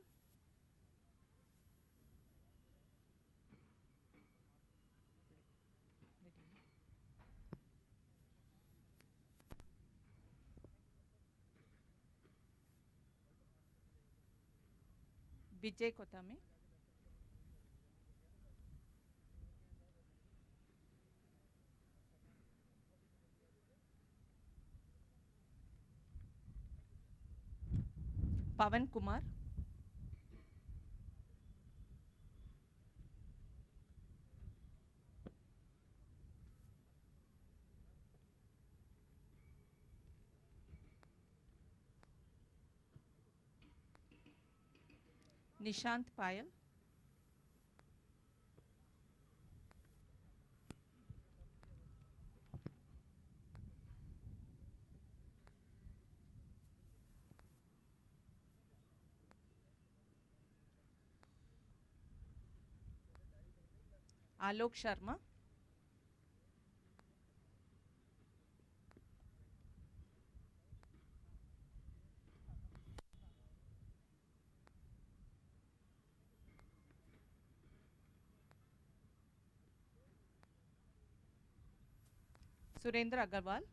Vijay Kotame. Pavan Kumar. Nishant Payal. Alok Sharma. Surendra Agarwal.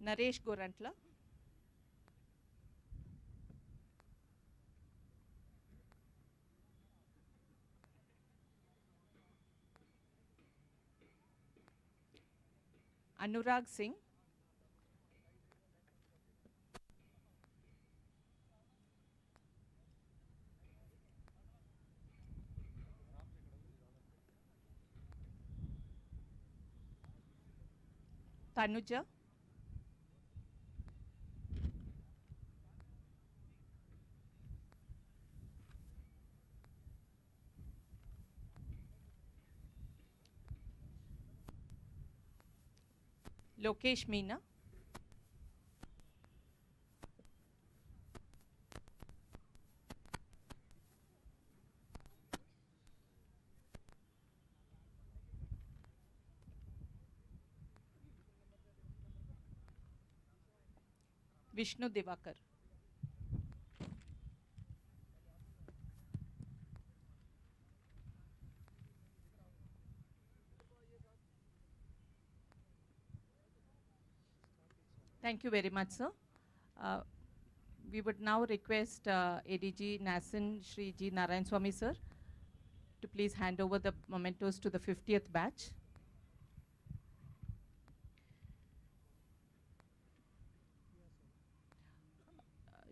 Naresh Gorantla. Anurag Singh. Tanuja. Lokesh Meena. Vishnu Divakar. Thank you very much, sir. We would now request ADG NASIN Shri G. Narayan Swami, sir, to please hand over the mementos to the 50th batch.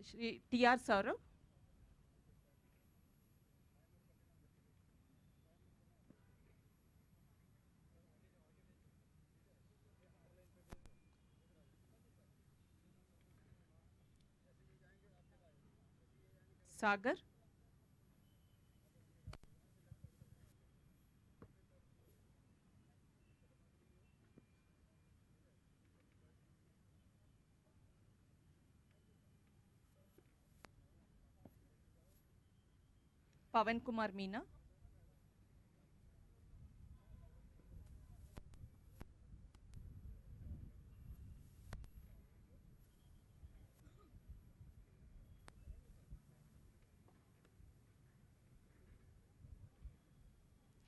Shri T.R. Saurav. Sagar, Pavan Kumar Meena,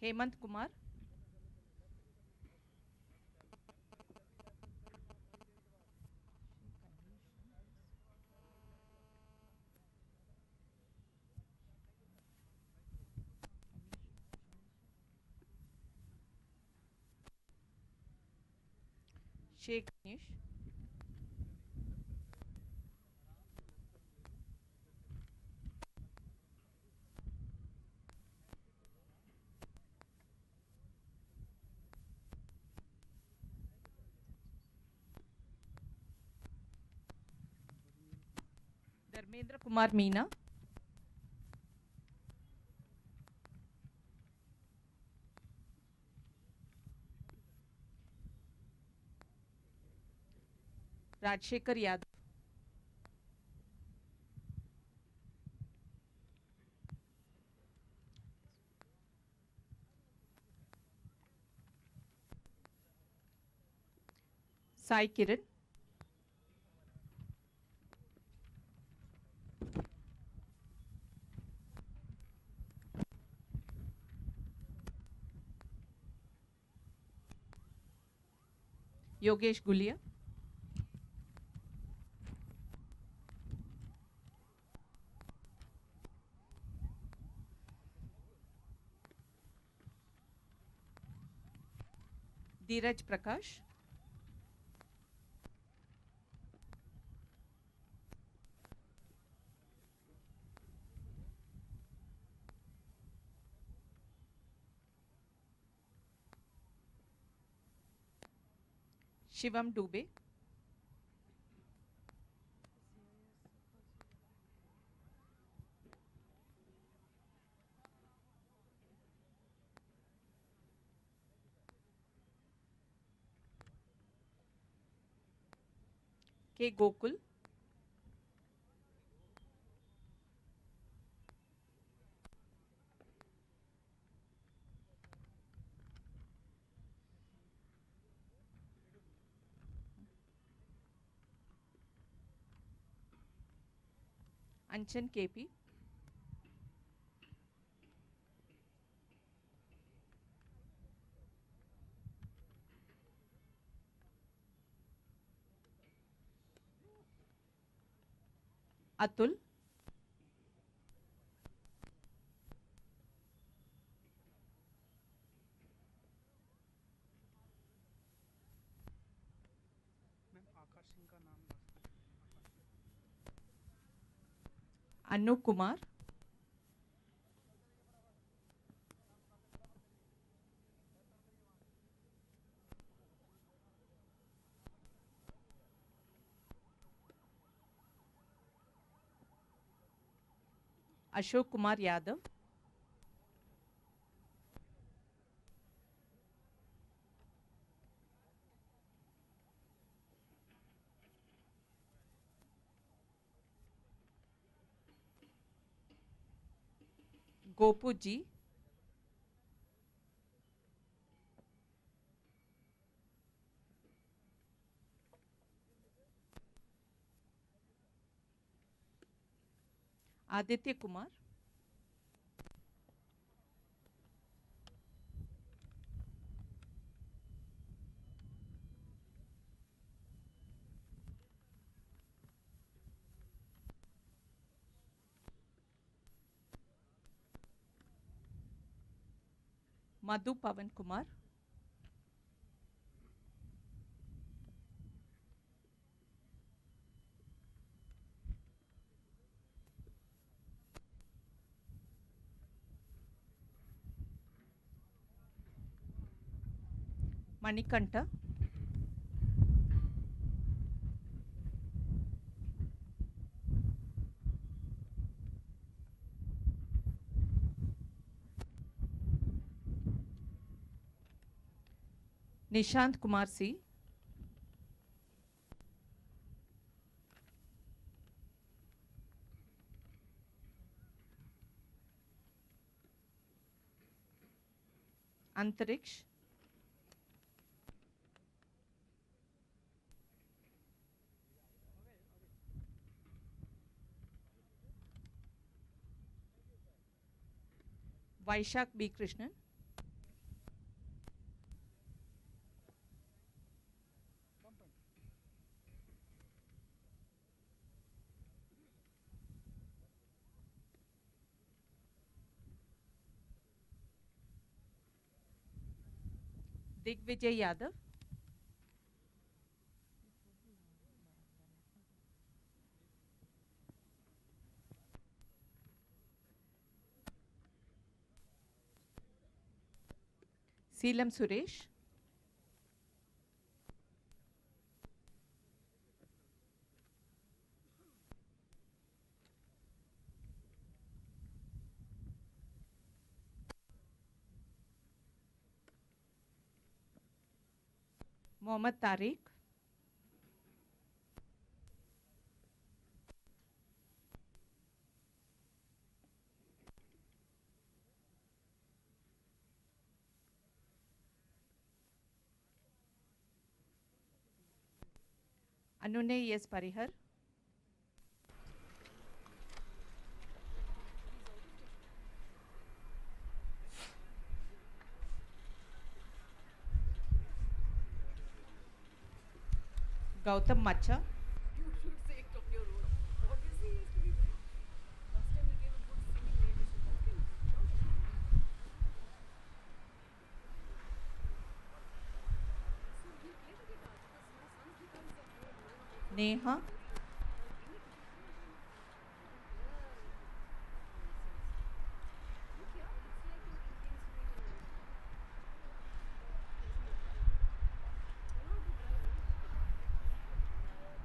Hemant Kumar, Sheikh Anish, Dharmendra Kumar Meena, Rajshekhar Yadav, Sai Kiran, Yogesh Gulia, Dheeraj Prakash, Shivam Dubey, K. Gokul, Anchan KP, Atul, Anu Kumar, Ashok Kumar Yadav, Gopu G, Aditya Kumar, Madhu Pavan Kumar, Manikanta, Nishant Kumar C. Antariksh. Vaishak B. Krishnan. Digvijay Yadav. Seelam Suresh. Mohammad Tariq. Anunay S. Parihar. Gautam Macha. You should say it on your own. Obviously, he has to be there. Last time you gave a good singing name. You should okay. So you play the guitar because my son's guitar is a very Neha.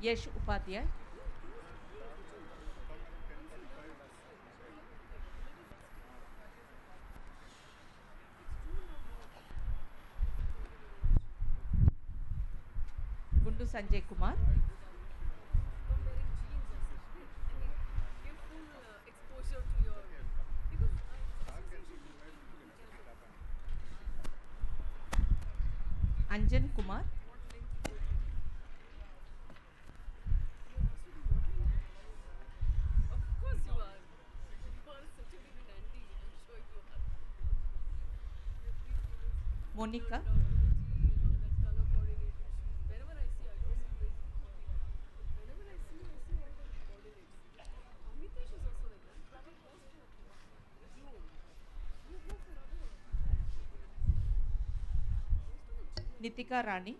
Yesh Upadhyay. Gundu Sanjay Kumar. From wearing jeans or something. I mean, give full exposure to your because Anjan Kumar. of course you are. You are such a big dandy. I'm sure you are. Monica. Down to the T and all that color coordinated shoes. Whenever I see, I don't see very whenever I see all that coordinates. Amitesh is also like that. Travel first to you. You go for other. Nitika Rani.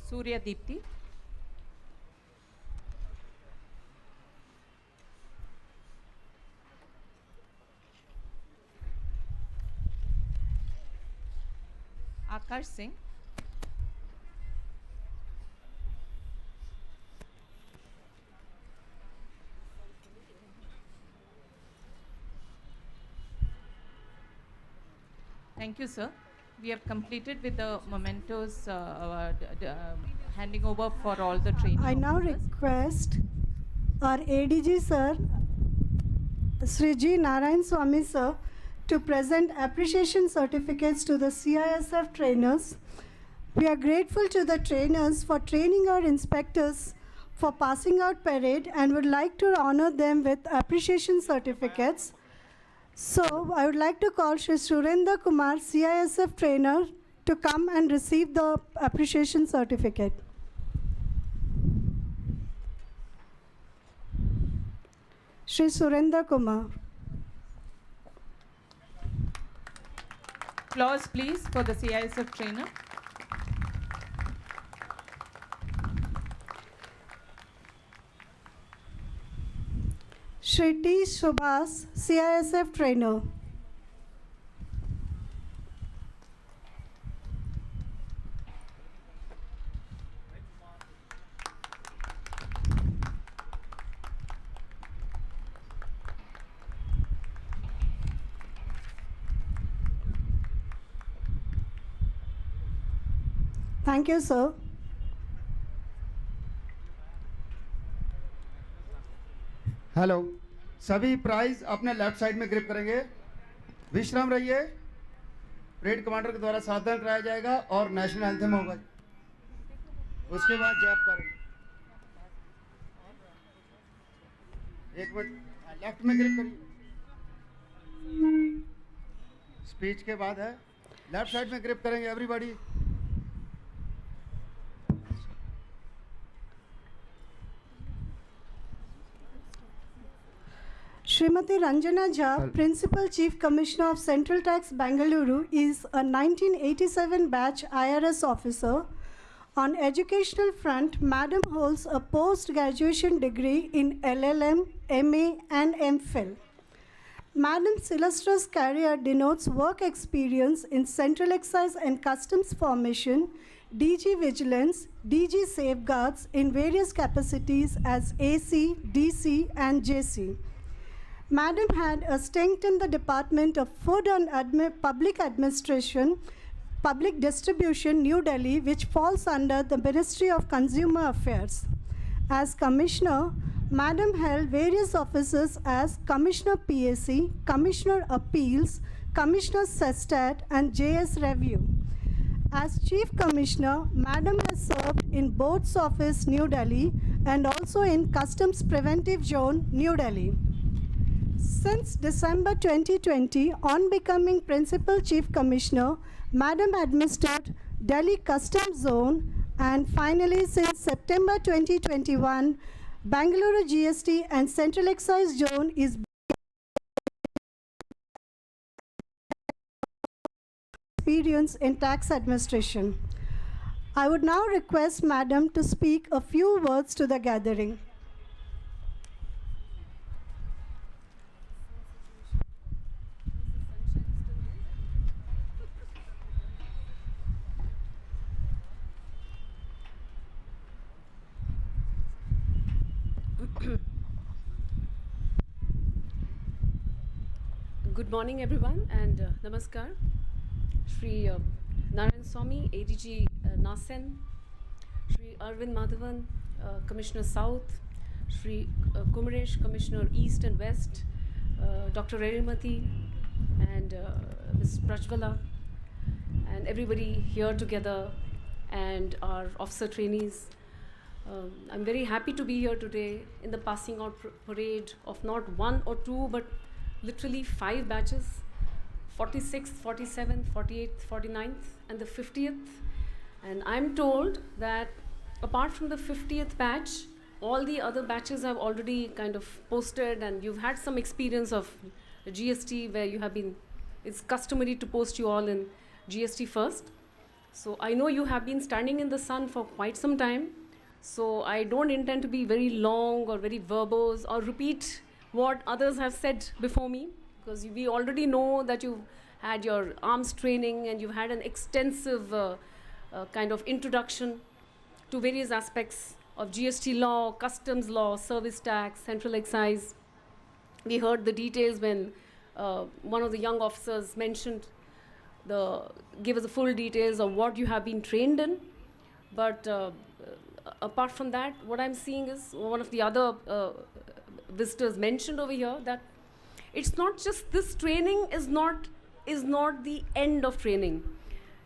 Surya Deepti. Akash Singh. Thank you, sir. We have completed with the mementos handing over for all the training. I now officers. request our ADG sir, Sri G. Narayan Swami sir, to present appreciation certificates to the CISF trainers. We are grateful to the trainers for training our inspectors for passing out parade and would like to honor them with appreciation certificates. So I would like to call Shri Surendra Kumar, CISF trainer, to come and receive the appreciation certificate. Shri Surendra Kumar. Applause, please, for the CISF trainer. Shri T. Subhas, CISF trainer. Thank you, sir. Hello, सभी prize अपने left side में grip करेंगे। विश्राम रहिए। Parade commander के द्वारा सावधान कराया जाएगा और नेशनल एंथम होगा। उसके बाद जैप करेंगे। एक मिनट, लेफ्ट में ग्रिप करिए। स्पीच के बाद है, लेफ्ट साइड में ग्रिप करेंगे everybody. Srimati Ranjana Jha, Principal Chief Commissioner of Central Tax Bengaluru, is a 1987 batch IRS officer. On educational front, Madam holds a post-graduation degree in LLM, MA and MPhil. Madam's illustrious career denotes work experience in Central Excise and Customs Formation, DG Vigilance, DG Safeguards in various capacities as AC, DC and JC. Madam had a stint in the Department of Food and Public Administration, Public Distribution, New Delhi, which falls under the Ministry of Consumer Affairs. As Commissioner, Madam held various offices as Commissioner PAC, Commissioner Appeals, Commissioner Sestat, and JS Review. As Chief Commissioner, Madam has served in Board's Office, New Delhi, and also in Customs Preventive Zone, New Delhi. Since December 2020, on becoming Principal Chief Commissioner, Madam administered Delhi Customs Zone, and finally since September 2021, Bengaluru GST and Central Excise Zone is experience in tax administration. I would now request Madam to speak a few words to the gathering. Good morning, everyone, and namaskar. Shri Narayan Swami, ADG Nasen, Shri Arvind Madhavan, Commissioner South, Shri Kumaresh, Commissioner East and West, Dr. Rerimati, and Ms. Prajwala, and everybody here together, and our officer trainees. I'm very happy to be here today in the passing out parade of not one or two, but literally 5 batches, 46th, 47th, 48th, 49th, and the 50th. And I'm told that apart from the 50th batch, all the other batches have already kind of posted, and you've had some experience of GST where you have been, it's customary to post you all in GST first. So I know you have been standing in the sun for quite some time. So I don't intend to be very long or very verbose or repeat what others have said before me, because we already know that you've had your arms training and you've had an extensive kind of introduction to various aspects of GST law, customs law, service tax, central excise. We heard the details when one of the young officers mentioned give us the full details of what you have been trained in. But apart from that, what I'm seeing is one of the other visitors mentioned over here that it's not just this training is not the end of training.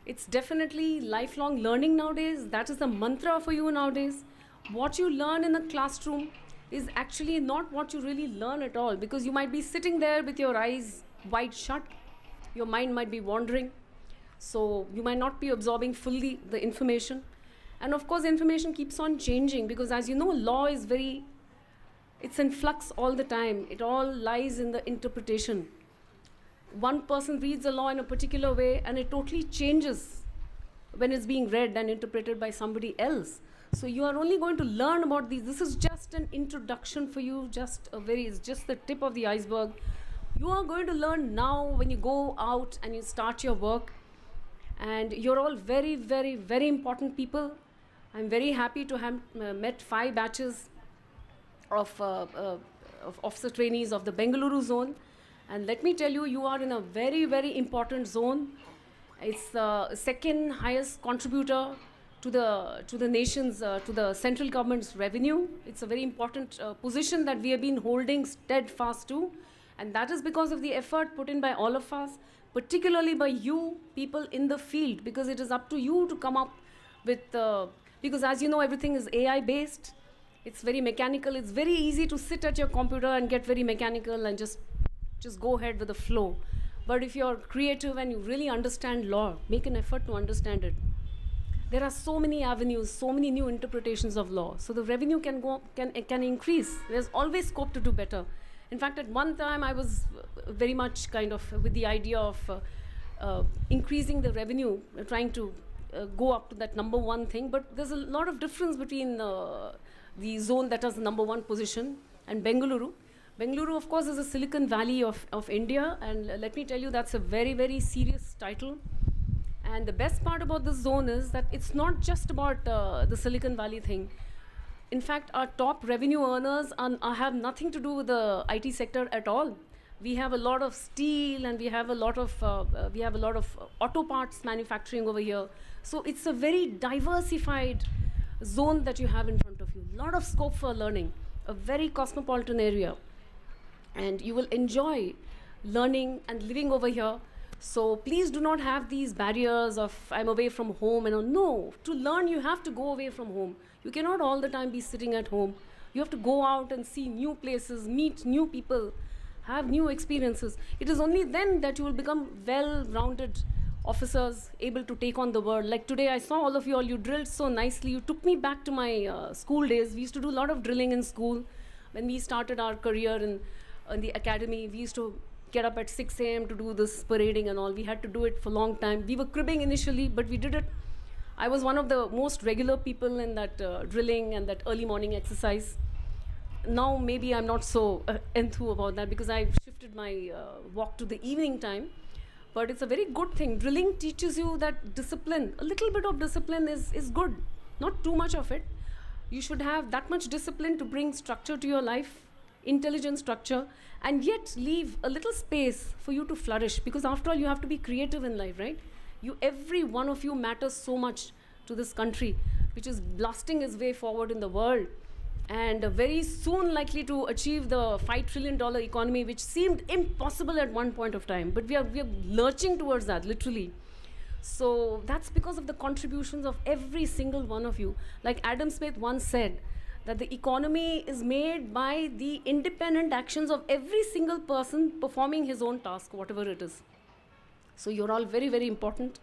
It's definitely lifelong learning nowadays. That is the mantra for you nowadays. What you learn in a classroom is actually not what you really learn at all, because you might be sitting there with your eyes wide shut. Your mind might be wandering. So you might not be absorbing fully the information. And of course, information keeps on changing, because as you know, law is it's in flux all the time. It all lies in the interpretation. One person reads a law in a particular way and it totally changes when it's being read and interpreted by somebody else. So you are only going to learn about these. This is just an introduction for you, it's just the tip of the iceberg. You are going to learn now when you go out and you start your work. And you're all very, very, very important people. I'm very happy to have met 5 batches of officer trainees of the Bengaluru zone. And let me tell you, you are in a very, very important zone. It's the second highest contributor to the nation's to the central government's revenue. It's a very important position that we have been holding steadfast to, and that is because of the effort put in by all of us, particularly by you people in the field, because it is up to you to come up with because as you know, everything is AI based. It's very mechanical. It's very easy to sit at your computer and get very mechanical and just go ahead with the flow. But if you're creative and you really understand law, make an effort to understand it. There are so many avenues, so many new interpretations of law. So the revenue can increase. There's always scope to do better. In fact, at one time I was very much kind of with the idea of increasing the revenue, trying to go up to that number one thing. But there's a lot of difference between the zone that has the number one position and Bengaluru. Bengaluru, of course, is the Silicon Valley of India. And let me tell you, that's a very, very serious title. And the best part about this zone is that it's not just about the Silicon Valley thing. In fact, our top revenue earners have nothing to do with the IT sector at all. We have a lot of steel, and we have a lot of auto parts manufacturing over here. So it's a very diversified zone that you have in front of you. A lot of scope for learning, a very cosmopolitan area, and you will enjoy learning and living over here. So please do not have these barriers of I'm away from home and all. No, to learn you have to go away from home. You cannot all the time be sitting at home. You have to go out and see new places, meet new people, have new experiences. It is only then that you will become well-rounded officers able to take on the world. Like today I saw all of you all, you drilled so nicely. You took me back to my school days. We used to do a lot of drilling in school. When we started our career in the academy, we used to get up at 6 a.m. to do this parading and all. We had to do it for a long time. We were cribbing initially, but we did it. I was one of the most regular people in that drilling and that early morning exercise. Now maybe I'm not so enthused about that because I've shifted my walk to the evening time. But it's a very good thing. Drilling teaches you that discipline, a little bit of discipline is good. Not too much of it. You should have that much discipline to bring structure to your life, intelligent structure, and yet leave a little space for you to flourish, because after all you have to be creative in life, right? Every one of you matters so much to this country, which is blasting its way forward in the world, and very soon likely to achieve the $5 trillion economy, which seemed impossible at one point of time, but we are lurching towards that, literally. So that's because of the contributions of every single one of you. Like Adam Smith once said, that the economy is made by the independent actions of every single person performing his own task, whatever it is. So you're all very, very important.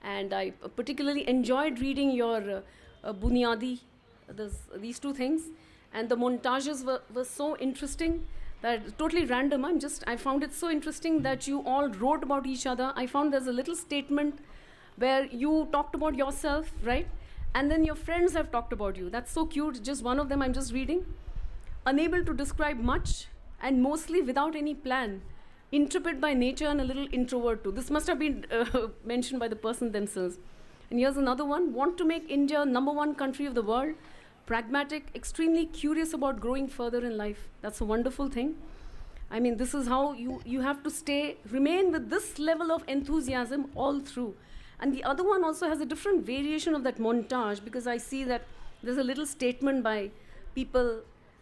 And I particularly enjoyed reading your Bunyadi, these two things. And the montages were so interesting, that totally random. I found it so interesting that you all wrote about each other. I found there's a little statement where you talked about yourself, right? And then your friends have talked about you. That's so cute. Just one of them I'm just reading. Unable to describe much and mostly without any plan. Intrepid by nature and a little introvert too. This must have been mentioned by the person themselves. And here's another one. Want to make India #1 country of the world. Pragmatic, extremely curious about growing further in life. That's a wonderful thing. I mean, this is how you have to remain with this level of enthusiasm all through. And the other one also has a different variation of that montage, because I see that there's a little statement by people,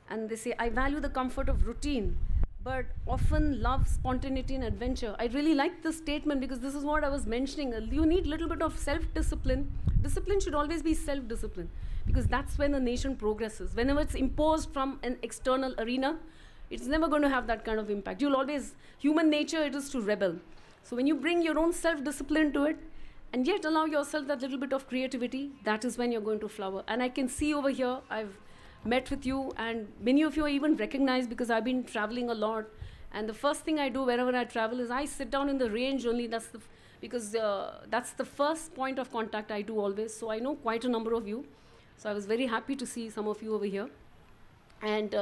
and they say, I value the comfort of routine, but often love spontaneity and adventure. I really like this statement because this is what I was mentioning. You need a little bit of self-discipline. Discipline should always be self-discipline, because that's when a nation progresses. Whenever it's imposed from an external arena, it's never going to have that kind of impact. Human nature, it is to rebel. So when you bring your own self-discipline to it, and yet allow yourself that little bit of creativity, that is when you're going to flower. And I can see over here, I've met with you, and many of you are even recognized because I've been traveling a lot. And the first thing I do wherever I travel is I sit down in the range only. Because that's the first point of contact I do always. So I know quite a number of you. So I was very happy to see some of you over here. And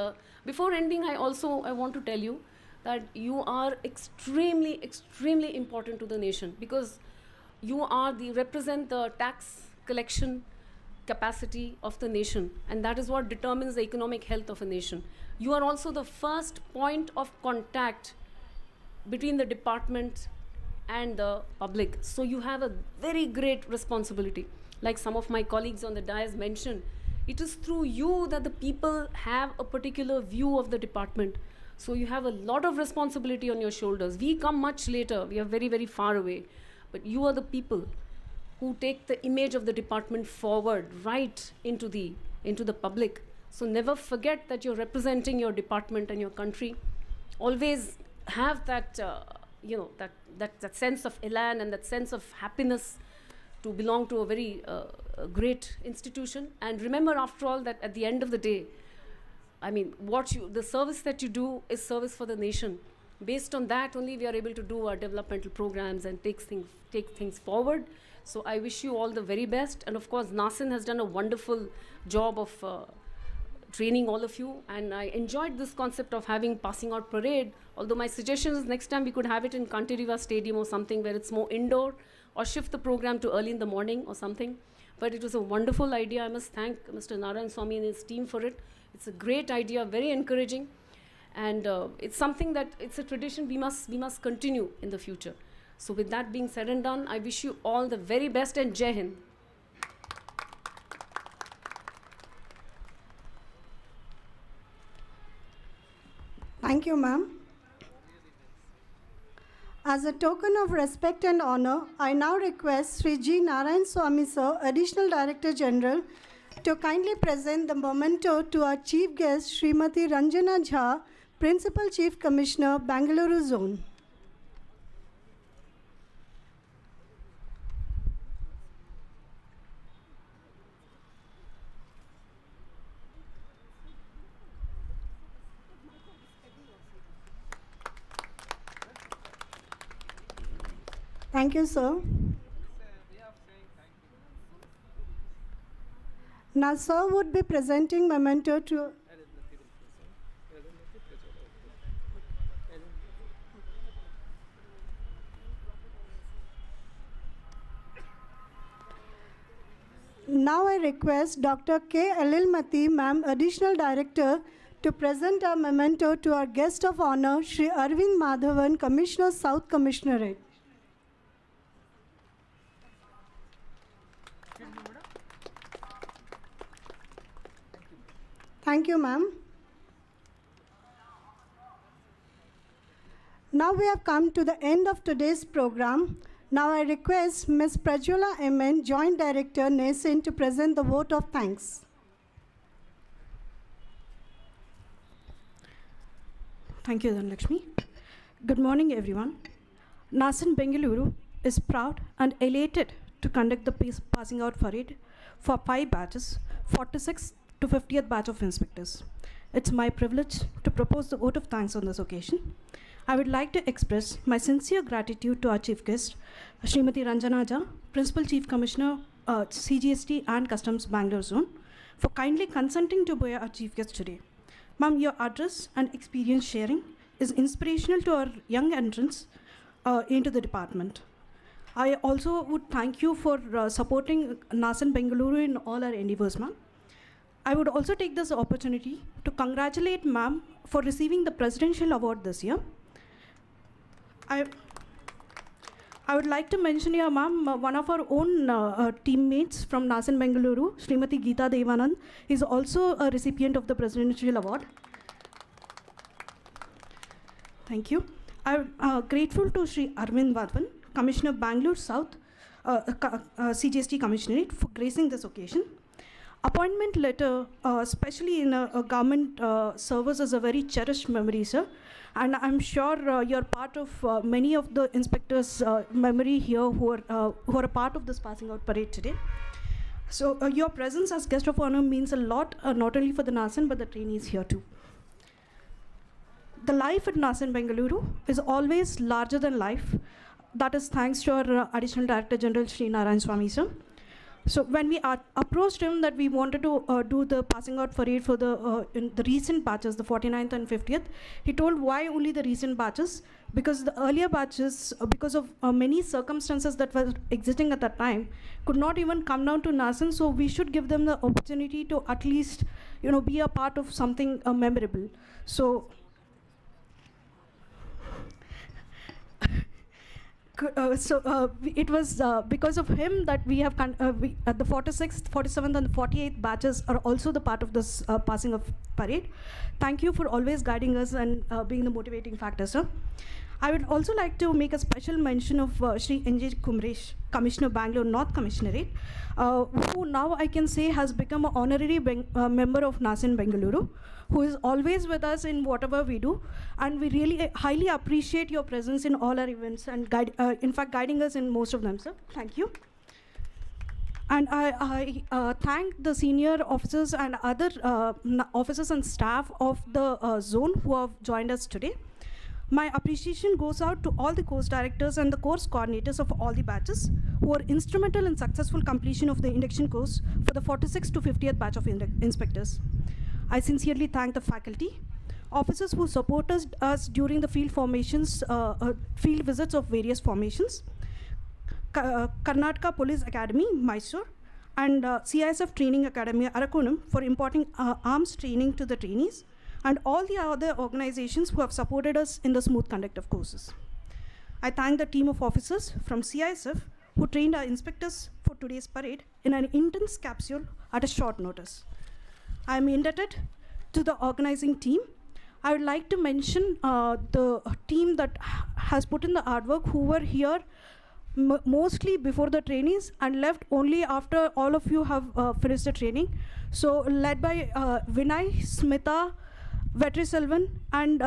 before ending, I want to tell you that you are extremely, extremely important to the nation, because you represent the tax collection capacity of the nation, and that is what determines the economic health of a nation. You are also the first point of contact between the department and the public. So you have a very great responsibility. Like some of my colleagues on the dais mentioned, it is through you that the people have a particular view of the department. So you have a lot of responsibility on your shoulders. We come much later, we are very, very far away. But you are the people who take the image of the department forward, right into the public. So never forget that you're representing your department and your country. Always have that, that sense of elan and that sense of happiness to belong to a very great institution. And remember, after all, that at the end of the day, I mean, the service that you do is service for the nation. Based on that, only we are able to do our developmental programs and take things forward. So I wish you all the very best. And of course, Nasin has done a wonderful job of training all of you. And I enjoyed this concept of having passing out parade. Although my suggestion is next time we could have it in Kantiriva Stadium or something where it's more indoor, or shift the program to early in the morning or something. But it was a wonderful idea. I must thank Mr. Narayan Swamy and his team for it. It's a great idea, very encouraging. And it's something that it's a tradition we must continue in the future. So with that being said and done, I wish you all the very best and Jai Hind. Thank you, ma'am. As a token of respect and honor, I now request Sri G. Narayan Swamy Sir, Additional Director General, to kindly present the memento to our Chief Guest, Srimati Ranjana Jha, Principal Chief Commissioner, Bengaluru Zone. Thank you, sir. Now, sir would be presenting memento to... Now I request Dr. K. Alilmati, ma'am, Additional Director, to present our memento to our guest of honor, Shri Arvind Madhavan, Commissioner, South Commissionerate. Thank you, ma'am. Now we have come to the end of today's program. Now I request Ms. Prajwala M.N., Joint Director, NASIN, to present the vote of thanks. Thank you, Dhanlakshmi. Good morning, everyone. NASIN Bengaluru is proud and elated to conduct the passing out parade for 5 batches, 46th to 50th batch of inspectors. It's my privilege to propose the vote of thanks on this occasion. I would like to express my sincere gratitude to our chief guest, Srimati Ranjana Jha, Principal Chief Commissioner, CGST and Customs Bangalore Zone, for kindly consenting to be our chief guest today. Ma'am, your address and experience sharing is inspirational to our young entrants into the department. I also would thank you for supporting NASIN Bengaluru in all our endeavors, ma'am. I would also take this opportunity to congratulate ma'am for receiving the Presidential Award this year. I would like to mention here, ma'am, one of our own teammates from NASIN Bengaluru, Srimati Geeta Devanand, is also a recipient of the Presidential Award. Thank you. I'm grateful to Sri Arvind Madhavan, Commissioner Bangalore South, CGST Commissionerate, for gracing this occasion. Appointment letter, especially in a government service, is a very cherished memory, sir. And I'm sure you're part of many of the inspectors' memory here who are a part of this passing out parade today. So your presence as guest of honor means a lot, not only for the NASIN, but the trainees here too. The life at NASIN Bengaluru is always larger than life. That is thanks to our Additional Director General, Sri Narayan Swamy, sir. So when we approached him that we wanted to do the passing out parade for in the recent batches, the 49th and 50th, he told why only the recent batches? Because the earlier batches, because of many circumstances that were existing at that time, could not even come down to NASIN, so we should give them the opportunity to at least, be a part of something memorable. So It was because of him that we have the 46th, 47th, and the 48th batches are also the part of this passing of parade. Thank you for always guiding us and being the motivating factor, sir. I would also like to make a special mention of Shri N.J. Kumresh, Commissioner Bangalore North Commissionerate, who now I can say has become an honorary member of NASIN Bengaluru, who is always with us in whatever we do, and we really highly appreciate your presence in all our events and in fact guiding us in most of them, sir. Thank you. And I thank the senior officers and other officers and staff of the zone who have joined us today. My appreciation goes out to all the course directors and the course coordinators of all the batches who were instrumental in successful completion of the induction course for the 46th to 50th batch of inspectors. I sincerely thank the faculty, officers who supported us during the field formations, field visits of various formations, Karnataka Police Academy, Mysore, and CISF Training Academy, Arakonam, for imparting arms training to the trainees, and all the other organizations who have supported us in the smooth conduct of courses. I thank the team of officers from CISF who trained our inspectors for today's parade in an intense capsule at a short notice. I am indebted to the organizing team. I would like to mention the team that has put in the hard work, who were here mostly before the trainees and left only after all of you have finished the training. So led by Vinay, Smita, Vetri Selvan, and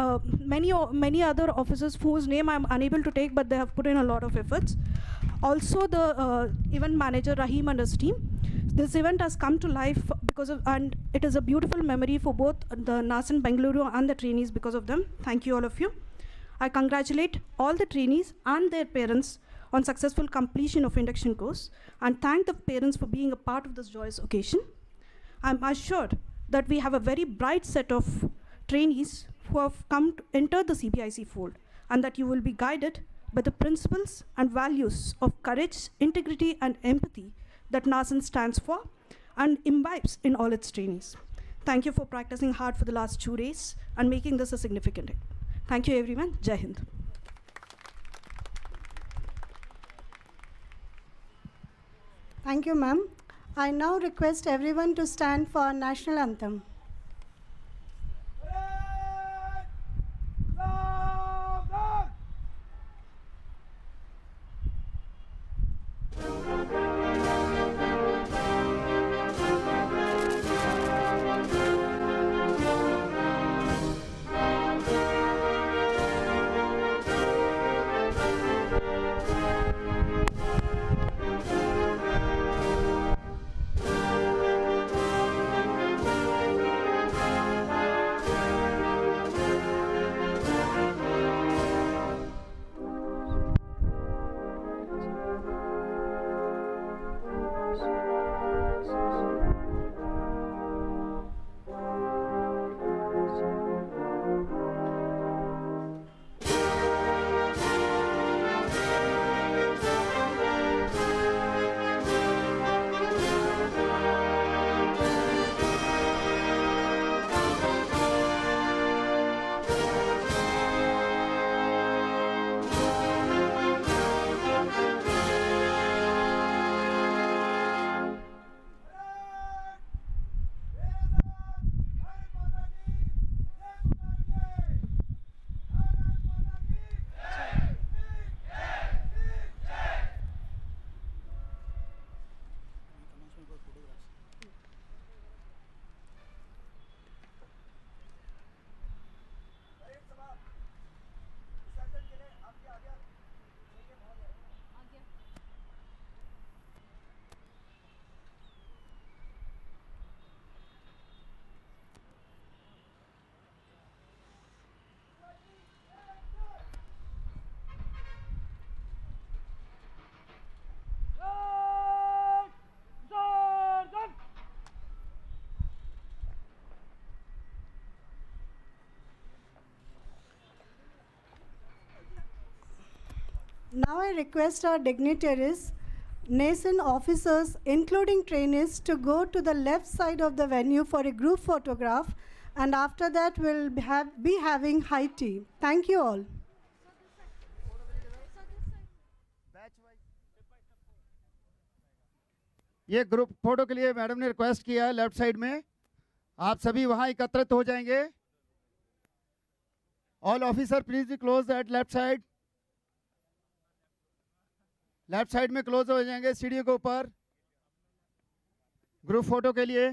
many other officers whose name I'm unable to take, but they have put in a lot of efforts. Also the event manager Rahim and his team. This event has come to life because of, and it is a beautiful memory for both the NASIN Bengaluru and the trainees because of them. Thank you all of you. I congratulate all the trainees and their parents on successful completion of induction course, and thank the parents for being a part of this joyous occasion. I'm assured that we have a very bright set of trainees who have come to enter the CBIC fold, and that you will be guided by the principles and values of courage, integrity, and empathy that NASIN stands for and imbibes in all its trainees. Thank you for practicing hard for the last 2 days and making this a significant day. Thank you everyone. Jai Hind. Thank you, ma'am. I now request everyone to stand for our national anthem. Now I request our dignitaries, NASIN officers, including trainees, to go to the left side of the venue for a group photograph, and after that we'll be having high tea. Thank you all. ये group photo के लिए madam ने request किया है left side में, आप सभी वहां एकत्रित हो जाएंगे। All officer please be close eight left side, left side में क्लोज हो जाएंगे सीढ़ियों के ऊपर ग्रुप फोटो के लिए।